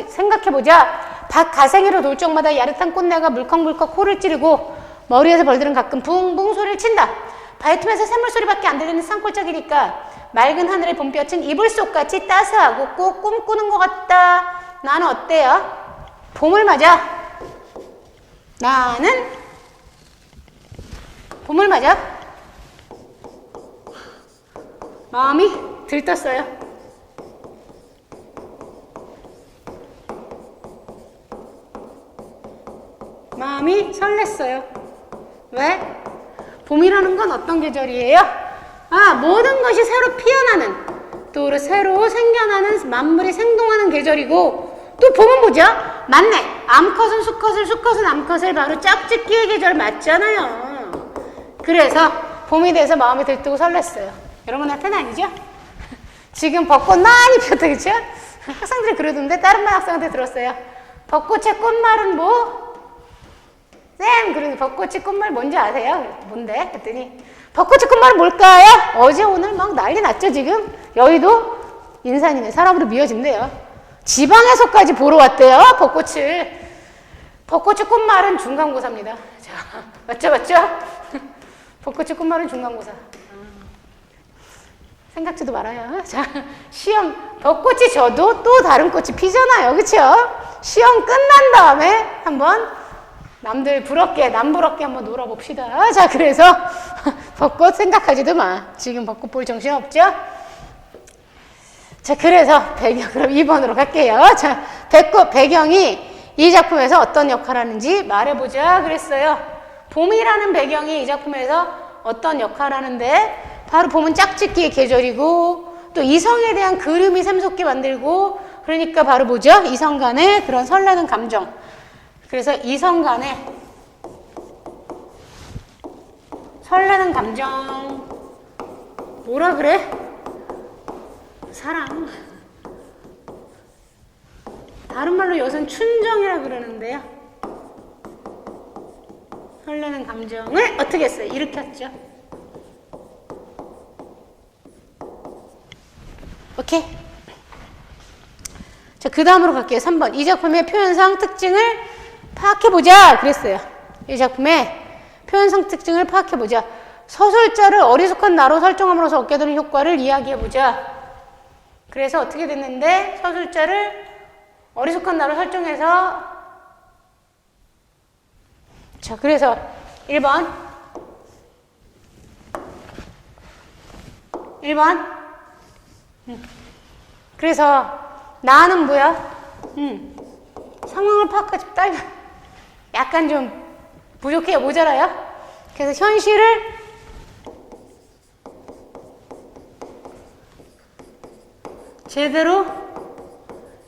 생각해보자. 밭 가생이로 놀 적마다 야릇한 꽃내가 물컥물컥 코를 찌르고 머리에서 벌들은 가끔 붕붕 소리를 친다. 바위틈에서 샘물소리밖에 안 들리는 산골짜기니까 맑은 하늘의 봄볕은 이불 속같이 따스하고 꼭 꿈꾸는 것 같다. 나는 어때요? 봄을 맞아. 나는 봄을 맞아. 마음이 들떴어요. 마음이 설렜어요. 왜? 봄이라는 건 어떤 계절이에요? 모든 것이 새로 피어나는, 또 새로 생겨나는 만물이 생동하는 계절이고, 또 봄은 뭐죠? 맞네. 암컷은 수컷을, 수컷은 암컷을 바로 짝짓기의 계절 맞잖아요. 그래서 봄이 돼서 마음이 들뜨고 설렜어요. 여러분한테는 아니죠? 지금 벚꽃 많이 피었다, 그쵸? 학생들이 그러던데 다른 반 학생한테 들었어요. 벚꽃의 꽃말은 뭐? 쌤, 그러니 벚꽃의 꽃말 뭔지 아세요? 뭔데? 그랬더니 벚꽃의 꽃말은 뭘까요? 어제 오늘 막 난리 났죠, 지금? 여의도 인산이네. 사람으로 미어진대요. 지방에서까지 보러 왔대요, 벚꽃을. 벚꽃의 꽃말은 중간고사입니다. 자, 맞죠? 벚꽃의 꽃말은 중간고사. 생각지도 말아요. 자, 시험, 벚꽃이 져도 또 다른 꽃이 피잖아요. 그쵸? 시험 끝난 다음에 한번 남들 부럽게, 남 부럽게 한번 놀아봅시다. 자, 그래서 벚꽃 생각하지도 마. 지금 벚꽃 볼 정신 없죠? 자, 그래서 배경, 그럼 2번으로 갈게요. 자, 배경이 이 작품에서 어떤 역할을 하는지 말해보자 그랬어요. 봄이라는 배경이 이 작품에서 어떤 역할을 하는데 바로 봄은 짝짓기의 계절이고 또 이성에 대한 그리움이 샘솟게 만들고 그러니까 바로 뭐죠? 이성 간의 그런 설레는 감정. 그래서 이성 간의 설레는 감정 뭐라 그래? 사랑. 다른 말로 이것은 춘정이라 그러는데요. 설레는 감정을 어떻게 했어요? 일으켰죠. 오케이. 자, 그 다음으로 갈게요. 3번. 이 작품의 표현상 특징을 파악해보자. 그랬어요. 이 작품의 표현상 특징을 파악해보자. 서술자를 어리숙한 나로 설정함으로써 얻게 되는 효과를 이야기해보자. 그래서 어떻게 됐는데 서술자를 어리숙한 나로 설정해서 자, 그래서 1번 그래서 나는 뭐야? 상황을 파악하지 약간 좀 부족해요. 모자라요? 그래서 현실을 제대로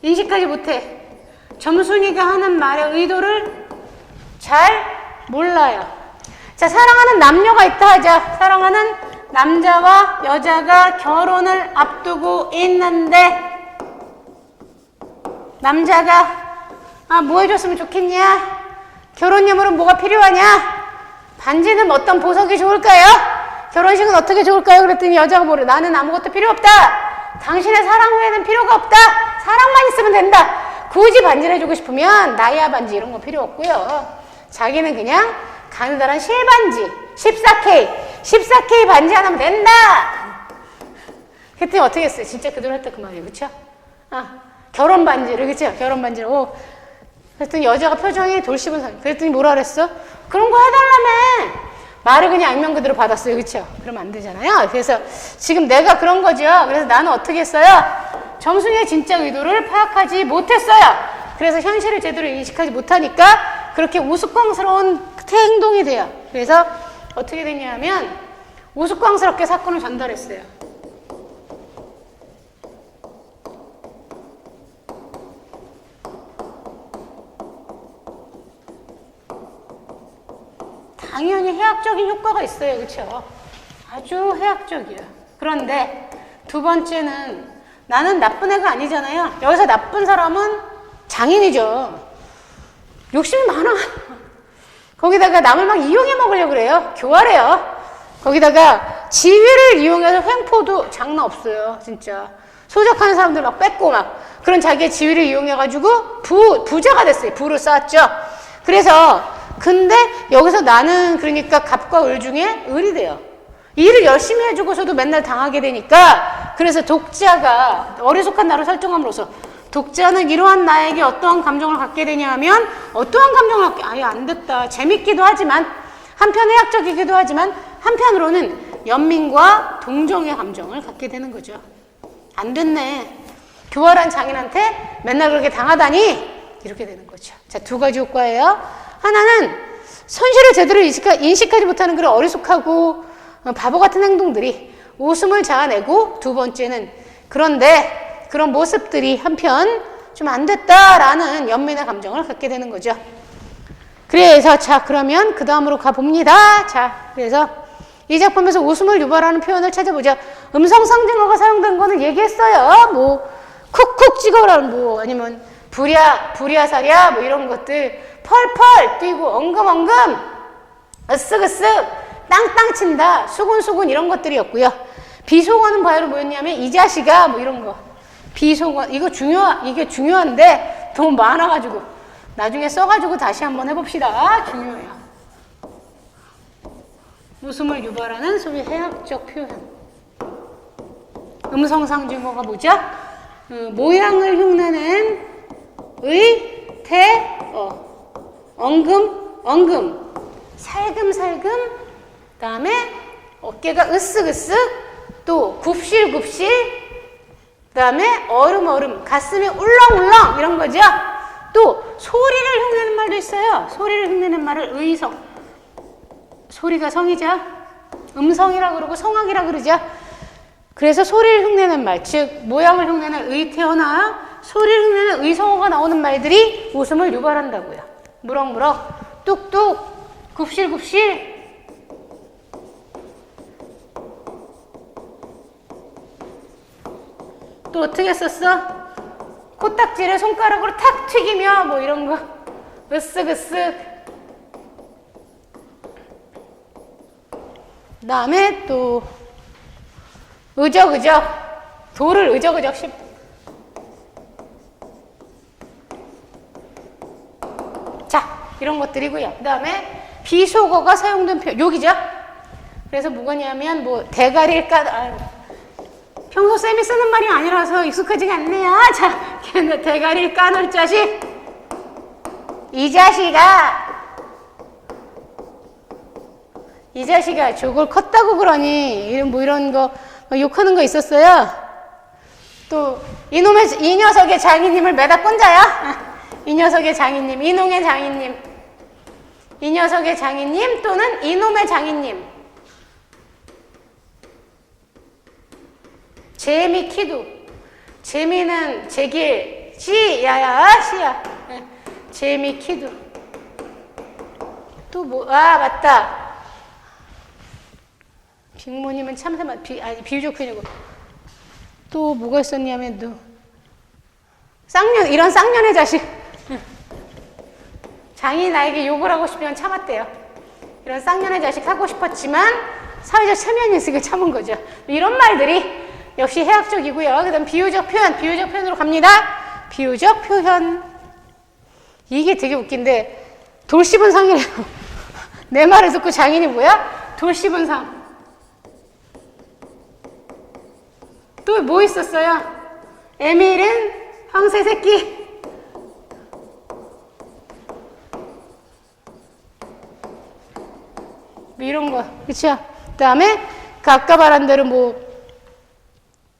인식하지 못해. 점순이가 하는 말의 의도를 잘 몰라요. 자, 사랑하는 남녀가 있다 하자. 사랑하는 남자와 여자가 결혼을 앞두고 있는데 남자가 뭐 해줬으면 좋겠냐? 결혼예물은 뭐가 필요하냐? 반지는 어떤 보석이 좋을까요? 결혼식은 어떻게 좋을까요? 그랬더니 여자가 뭐래? 나는 아무것도 필요 없다. 당신의 사랑 후에는 필요가 없다. 사랑만 있으면 된다. 굳이 반지를 해주고 싶으면 나이아 반지 이런 거 필요 없고요. 자기는 그냥 가느다란 실반지 14K 반지 하나면 된다. 그랬더니 어떻게 했어요? 진짜 그대로 했다 그 말이에요. 그쵸? 결혼 반지를, 그쵸? 결혼 반지를. 그랬더니 여자가 표정이 돌씹은 상태. 그랬더니 뭐라 그랬어? 그런 거 해달라며. 말을 그냥 액면 그대로 받았어요. 그쵸? 그러면 안 되잖아요. 그래서 지금 내가 그런 거죠. 그래서 나는 어떻게 했어요? 점순이의 진짜 의도를 파악하지 못했어요. 그래서 현실을 제대로 인식하지 못하니까 그렇게 우스꽝스러운 행동이 돼요. 그래서 어떻게 되냐면 우스꽝스럽게 사건을 전달했어요. 당연히 해학적인 효과가 있어요. 그렇죠? 아주 해학적이에요. 그런데 두 번째는 나는 나쁜 애가 아니잖아요. 여기서 나쁜 사람은 장인이죠. 욕심이 많아. 거기다가 남을 막 이용해 먹으려고 그래요. 교활해요. 거기다가 지위를 이용해서 횡포도 장난 없어요. 진짜. 소작하는 사람들 막 뺏고 막 그런 자기의 지위를 이용해가지고 부자가 됐어요. 부를 쌓았죠. 그래서 근데 여기서 나는 그러니까 갑과 을 중에 을이 돼요. 일을 열심히 해주고서도 맨날 당하게 되니까 그래서 독자가 어리숙한 나를 설정함으로써 독자는 이러한 나에게 어떠한 감정을 갖게 되냐 하면 어떠한 감정을 갖게 아예 안 됐다. 재밌기도 하지만 한편 해학적이기도 하지만 한편으로는 연민과 동정의 감정을 갖게 되는 거죠. 안 됐네. 교활한 장인한테 맨날 그렇게 당하다니 이렇게 되는 거죠. 자, 두 가지 효과예요. 하나는 손실을 제대로 인식하지 못하는 그런 어리숙하고 바보 같은 행동들이 웃음을 자아내고 두 번째는 그런데 그런 모습들이 한편 좀 안 됐다라는 연민의 감정을 갖게 되는 거죠. 그래서 자 그러면 그 다음으로 가봅니다. 자 그래서 이 작품에서 웃음을 유발하는 표현을 찾아보자. 음성 상징어가 사용된 거는 얘기했어요. 뭐 쿡쿡 찍어라는 뭐 아니면 부랴사랴 뭐 이런 것들 펄펄 뛰고 엉금엉금 으쓱으쓱 땅땅 친다 수군수군 이런 것들이었고요. 비속어는 바로 뭐였냐면 이 자식아 뭐 이런 거 비속어 이게 중요한데 너무 많아가지고 나중에 써가지고 다시 한번 해봅시다. 중요해요. 웃음을 유발하는 소위 해학적 표현. 음성상징어가 뭐죠? 모양을 흉내낸 의, 태, 엉금, 살금살금, 그 다음에 어깨가 으쓱으쓱, 또 굽실굽실, 그 다음에 얼음얼음, 가슴이 울렁울렁 이런 거죠. 또 소리를 흉내내는 말도 있어요. 소리를 흉내내는 말을 의성, 소리가 성이죠. 음성이라고 그러고 성악이라고 그러죠. 그래서 소리를 흉내내는 말, 즉 모양을 흉내내는 의태어나 소리를 흉내내는 의성어가 나오는 말들이 웃음을 유발한다고요. 무럭무럭, 뚝뚝, 굽실굽실. 또 어떻게 썼어? 코딱지를 손가락으로 탁 튀기며 뭐 이런 거 으쓱으쓱. 그 다음에 또 으적으적, 돌을 으적으적 씹. 자, 이런 것들이고요. 그 다음에 비속어가 사용된 표현, 여기죠. 그래서 뭐냐면 뭐 대가리를 평소 쌤이 쓰는 말이 아니라서 익숙하지가 않네요. 자, 대가리를 까놓을 자식, 이 자식아 저걸 컸다고 그러니 뭐 이런 거 욕하는 거 있었어요. 또 이 녀석의 장인님을 매다 꼰자야. 이 녀석의 장인님, 이놈의 장인님, 이 녀석의 장인님 또는 이놈의 장인님. 재미 키도, 재미는 제길 시야야 시야. 재미 키도. 또 뭐, 맞다. 빅모님은 참새만, 비유적 표현이고. 또 뭐가 있었냐면, 이런 쌍년의 자식. 장이 나에게 욕을 하고 싶으면 참았대요. 이런 쌍년의 자식 하고 싶었지만, 사회적 체면이 있으니까 참은 거죠. 이런 말들이 역시 해학적이고요. 그 다음 비유적 표현으로 갑니다. 비유적 표현. 이게 되게 웃긴데, 돌 씹은 상이래요. 내 말을 듣고 장인이 뭐야? 돌 씹은 상. 또 뭐 있었어요? 에밀은 황새 새끼. 뭐 이런 거. 그쵸? 그 다음에, 아까 말한 대로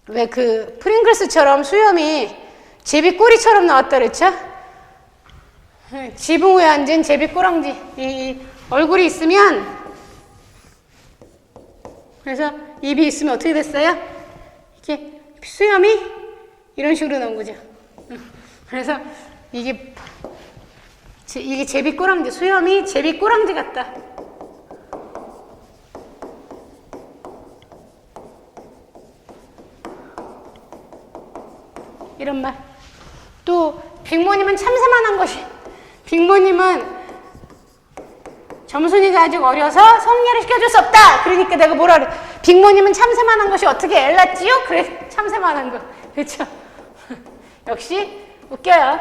왜 프링글스처럼 수염이 제비꼬리처럼 나왔다 그랬죠? 지붕 위에 앉은 제비꼬랑지. 이 얼굴이 있으면, 그래서 입이 있으면 어떻게 됐어요? 이렇게 수염이 이런 식으로 나온 거죠. 그래서 이게 제비꼬랑지, 수염이 제비꼬랑지 같다. 이런 말. 또 빅모님은 참새만한 것이, 빅모님은 점순이가 아직 어려서 성례를 시켜줄 수 없다. 그러니까 내가 뭐라 그래. 빅모님은 참새만한 것이 어떻게 엘났지요? 그래, 참새만한 거. 그렇죠? 역시 웃겨요.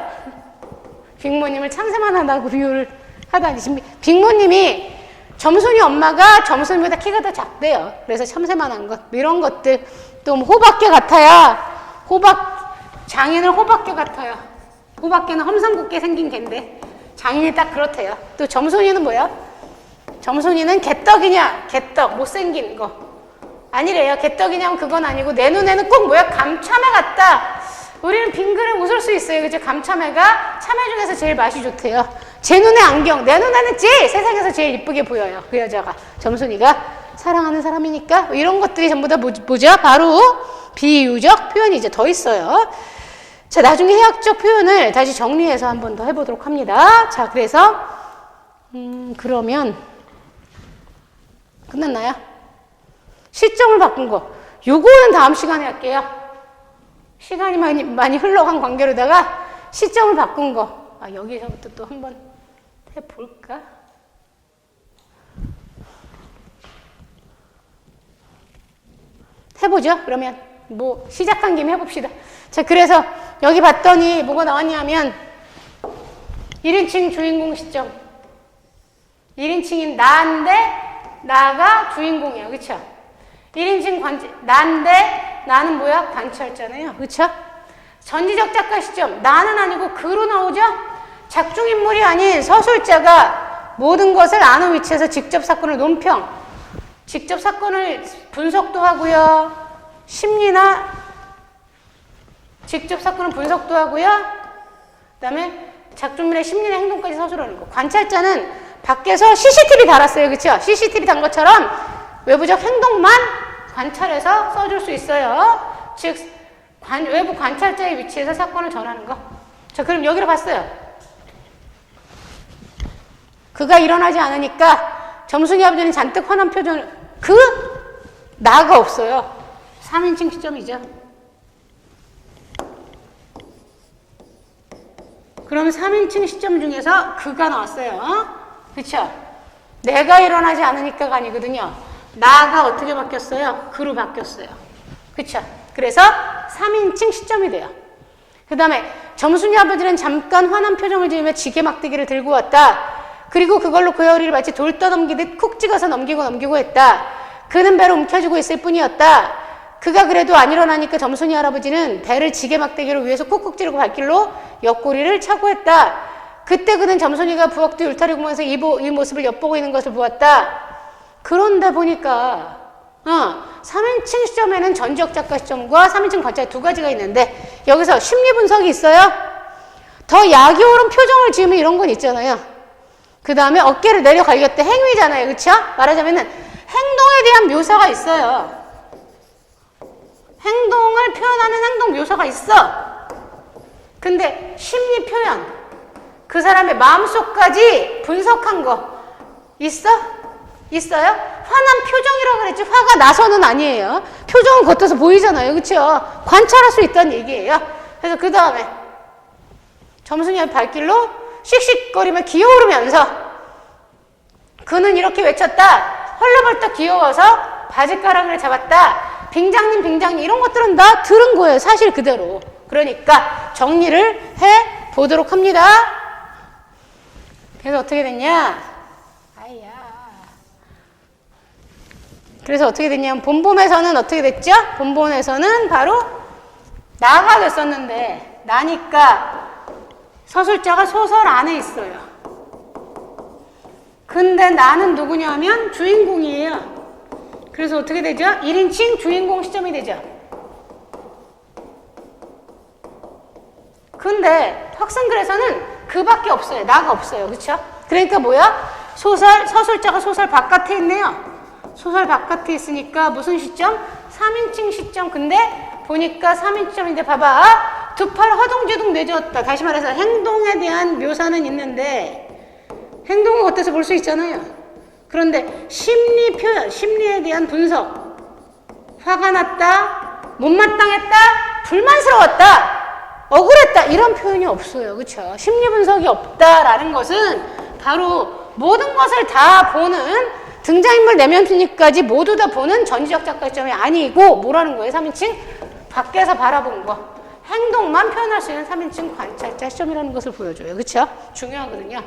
빅모님을 참새만하다고 비유를 하다니. 빅모님이 점순이 엄마가 점순이보다 키가 더 작대요. 그래서 참새만한 것. 이런 것들. 또 호박개 같아야, 장인은 호박개 같아요. 호박개는 험상궂게 생긴 개인데 장인이 딱 그렇대요. 또 점순이는 뭐야? 점순이는 개떡이냐? 개떡, 못생긴 거. 아니래요. 개떡이냐면 그건 아니고 내 눈에는 꼭 뭐야? 감참외 같다. 우리는 빙그레 웃을 수 있어요. 그죠? 감참외가 참외 중에서 제일 맛이 좋대요. 제 눈에 안경, 내 눈에는 세상에서 제일 이쁘게 보여요. 그 여자가. 점순이가 사랑하는 사람이니까. 이런 것들이 전부 다 뭐죠? 바로 비유적 표현이죠. 더 있어요. 자, 나중에 해학적 표현을 다시 정리해서 한 번 더 해보도록 합니다. 자, 그래서 그러면 끝났나요? 시점을 바꾼 거. 요거는 다음 시간에 할게요. 시간이 많이 흘러간 관계로다가 시점을 바꾼 거. 여기서부터 또 한번 해볼까? 해보죠. 그러면 시작한 김에 해봅시다. 자, 그래서 여기 봤더니 뭐가 나왔냐면 1인칭 주인공 시점. 1인칭인 나인데 나가 주인공이야. 그쵸? 1인칭 나인데 나는 뭐야? 관찰자네요. 그쵸? 전지적 작가 시점. 나는 아니고 그로 나오죠? 작중인물이 아닌 서술자가 모든 것을 아는 위치에서 직접 사건을 논평. 직접 사건을 분석도 하고요. 심리나 직접 사건을 분석도 하고요. 그 다음에 작중인물의 심리나 행동까지 서술하는 거. 관찰자는 밖에서 CCTV 달았어요. 그쵸? CCTV 단 것처럼 외부적 행동만 관찰해서 써줄 수 있어요. 즉, 외부 관찰자의 위치에서 사건을 전하는 거. 자, 그럼 여기로 봤어요. 그가 일어나지 않으니까 점순이 아버지는 잔뜩 화난 표정을, 나가 없어요. 3인칭 시점이죠. 그럼 3인칭 시점 중에서 그가 나왔어요. 그쵸? 내가 일어나지 않으니까가 아니거든요. 나가 어떻게 바뀌었어요? 그로 바뀌었어요. 그쵸? 그래서 3인칭 시점이 돼요. 그 다음에 점순이 아버지는 잠깐 화난 표정을 지으며 지게 막대기를 들고 왔다. 그리고 그걸로 그의 허리를 마치 돌 떠넘기듯 쿡 찍어서 넘기고 했다. 그는 배를 움켜쥐고 있을 뿐이었다. 그가 그래도 안 일어나니까 점순이 할아버지는 배를 지게 막대기로 위에서 쿡쿡 찌르고 발길로 옆구리를 차고 했다. 그때 그는 점순이가 부엌 뒤 울타리 구멍에서 이 모습을 엿보고 있는 것을 보았다. 그런데 보니까 3인칭 시점에는 전지적 작가 시점과 3인칭 관찰 두 가지가 있는데 여기서 심리 분석이 있어요. 더 약이 오른 표정을 지으면 이런 건 있잖아요. 그 다음에 어깨를 내려 갈겼대. 행위잖아요. 그쵸? 말하자면은 행동에 대한 묘사가 있어요. 행동을 표현하는 행동 묘사가 있어. 근데 심리 표현, 그 사람의 마음속까지 분석한 거 있어? 있어요? 화난 표정이라고 그랬지 화가 나서는 아니에요. 표정은 겉에서 보이잖아요. 그쵸? 관찰할 수 있다는 얘기예요. 그래서 그 다음에 점순이의 발길로 씩씩거리며 기어오르면서 그는 이렇게 외쳤다. 헐레벌떡 기어와서 바지가랑이를 잡았다. 빙장님 이런 것들은 다 들은 거예요. 사실 그대로. 그러니까 정리를 해 보도록 합니다. 그래서 어떻게 됐냐? 그래서 어떻게 됐냐면 본본에서는 어떻게 됐죠? 본본에서는 바로 나가 됐었는데 나니까 서술자가 소설 안에 있어요. 근데 나는 누구냐면 주인공이에요. 그래서 어떻게 되죠? 1인칭 주인공 시점이 되죠. 근데 학생글에서는 그밖에 없어요. 나가 없어요. 그쵸? 그러니까 뭐야? 서술자가 소설 바깥에 있네요. 소설 바깥에 있으니까 무슨 시점? 3인칭 시점. 근데 보니까 3인칭인데 봐봐. 두 팔 허둥지둥 내저었다. 다시 말해서 행동에 대한 묘사는 있는데 행동은 겉에서 볼 수 있잖아요. 그런데 심리 표현, 심리에 대한 분석. 화가 났다, 못마땅했다, 불만스러웠다, 억울했다 이런 표현이 없어요. 그렇죠? 심리 분석이 없다라는 것은 바로 모든 것을 다 보는 등장인물 내면순위까지 모두 다 보는 전지적 작가 시점이 아니고 뭐라는 거예요? 3인칭? 밖에서 바라본 거. 행동만 표현할 수 있는 3인칭 관찰자 시점이라는 것을 보여줘요. 그렇죠? 중요하거든요.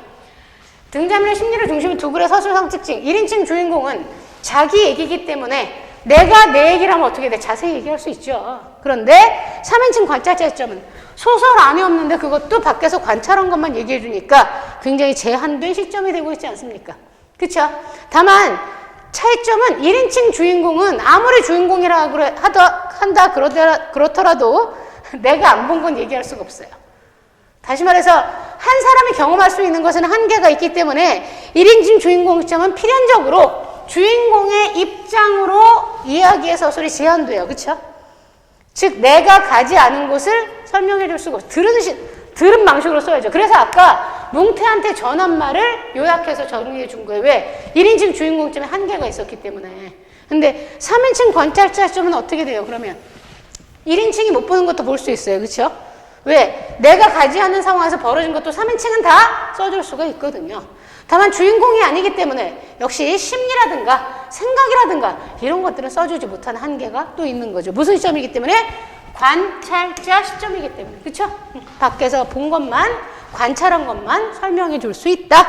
등장인물의 심리를 중심으로 두 글의 서술상 특징. 1인칭 주인공은 자기 얘기이기 때문에 내가 내 얘기를 하면 어떻게 돼? 자세히 얘기할 수 있죠. 그런데 3인칭 관찰자 시점은 소설 안에 없는데 그것도 밖에서 관찰한 것만 얘기해 주니까 굉장히 제한된 시점이 되고 있지 않습니까? 그쵸? 다만 차이점은 1인칭 주인공은 아무리 주인공이라 한다 그렇더라도 내가 안 본 건 얘기할 수가 없어요. 다시 말해서 한 사람이 경험할 수 있는 것은 한계가 있기 때문에 1인칭 주인공 시점은 필연적으로 주인공의 입장으로 이야기의 서술이 제한돼요. 그쵸? 즉 내가 가지 않은 곳을 설명해 줄 수가 없어요. 들은 방식으로 써야죠. 그래서 아까 뭉태한테 전한 말을 요약해서 정리해 준 거예요. 왜? 1인칭 주인공쯤에 한계가 있었기 때문에. 근데 3인칭 관찰자 시점은 어떻게 돼요? 그러면 1인칭이 못 보는 것도 볼 수 있어요. 그렇죠? 왜? 내가 가지 않는 상황에서 벌어진 것도 3인칭은 다 써줄 수가 있거든요. 다만 주인공이 아니기 때문에 역시 심리라든가 생각이라든가 이런 것들은 써주지 못하는 한계가 또 있는 거죠. 무슨 시점이기 때문에? 관찰자 시점이기 때문에. 그렇죠? 밖에서 본 것만, 관찰한 것만 설명해 줄 수 있다.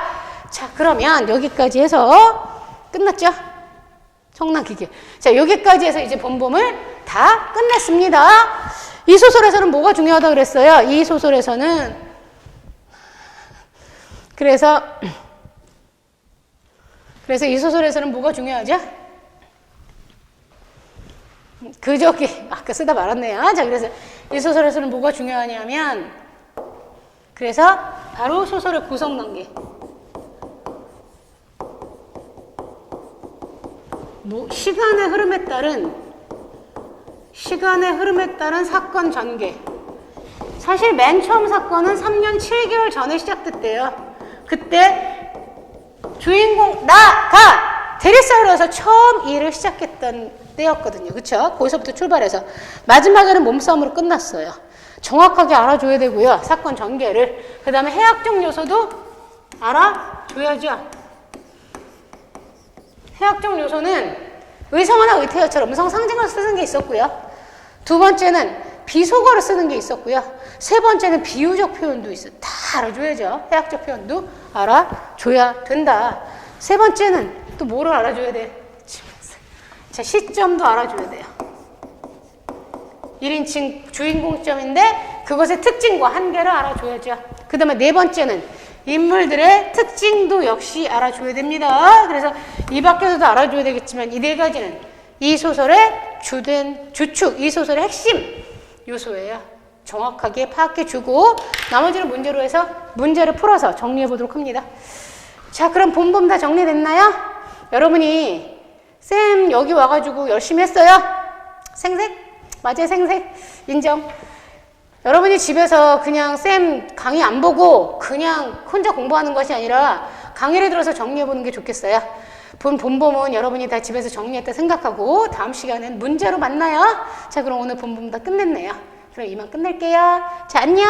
자, 그러면 여기까지 해서 끝났죠? 성난기계. 자, 여기까지 해서 이제 본범을 다 끝냈습니다. 이 소설에서는 뭐가 중요하다고 그랬어요? 이 소설에서는 그래서 이 소설에서는 뭐가 중요하죠? 아까 쓰다 말았네요. 자, 그래서 이 소설에서는 뭐가 중요하냐면, 그래서 바로 소설의 구성 단계. 시간의 흐름에 따른 사건 전개. 사실 맨 처음 사건은 3년 7개월 전에 시작됐대요. 그때 주인공 나가 데리사우루에서 처음 일을 시작했던 때였거든요. 그쵸? 거기서부터 출발해서 마지막에는 몸싸움으로 끝났어요. 정확하게 알아줘야 되고요. 사건 전개를. 그 다음에 해학적 요소도 알아줘야죠. 해학적 요소는 의성어나 의태어처럼 음성 상징어를 쓰는 게 있었고요. 두 번째는 비속어를 쓰는 게 있었고요. 세 번째는 비유적 표현도 있어요. 다 알아줘야죠. 해학적 표현도 알아줘야 된다. 세 번째는 또 뭐를 알아줘야 돼? 자, 시점도 알아줘야 돼요. 1인칭 주인공점인데 그것의 특징과 한계를 알아줘야죠. 그 다음에 네 번째는 인물들의 특징도 역시 알아줘야 됩니다. 그래서 이 밖에서도 알아줘야 되겠지만 이 네 가지는 이 소설의 주축, 이 소설의 핵심 요소예요. 정확하게 파악해주고 나머지는 문제로 해서 문제를 풀어서 정리해 보도록 합니다. 자, 그럼 본범 다 정리됐나요? 여러분이 쌤 여기 와가지고 열심히 했어요? 생색? 맞아요, 생색. 인정. 여러분이 집에서 그냥 쌤 강의 안 보고 그냥 혼자 공부하는 것이 아니라 강의를 들어서 정리해 보는 게 좋겠어요. 본범은 여러분이 다 집에서 정리했다 생각하고 다음 시간엔 문제로 만나요. 자, 그럼 오늘 본범 다 끝냈네요. 그럼 이만 끝낼게요. 자, 안녕.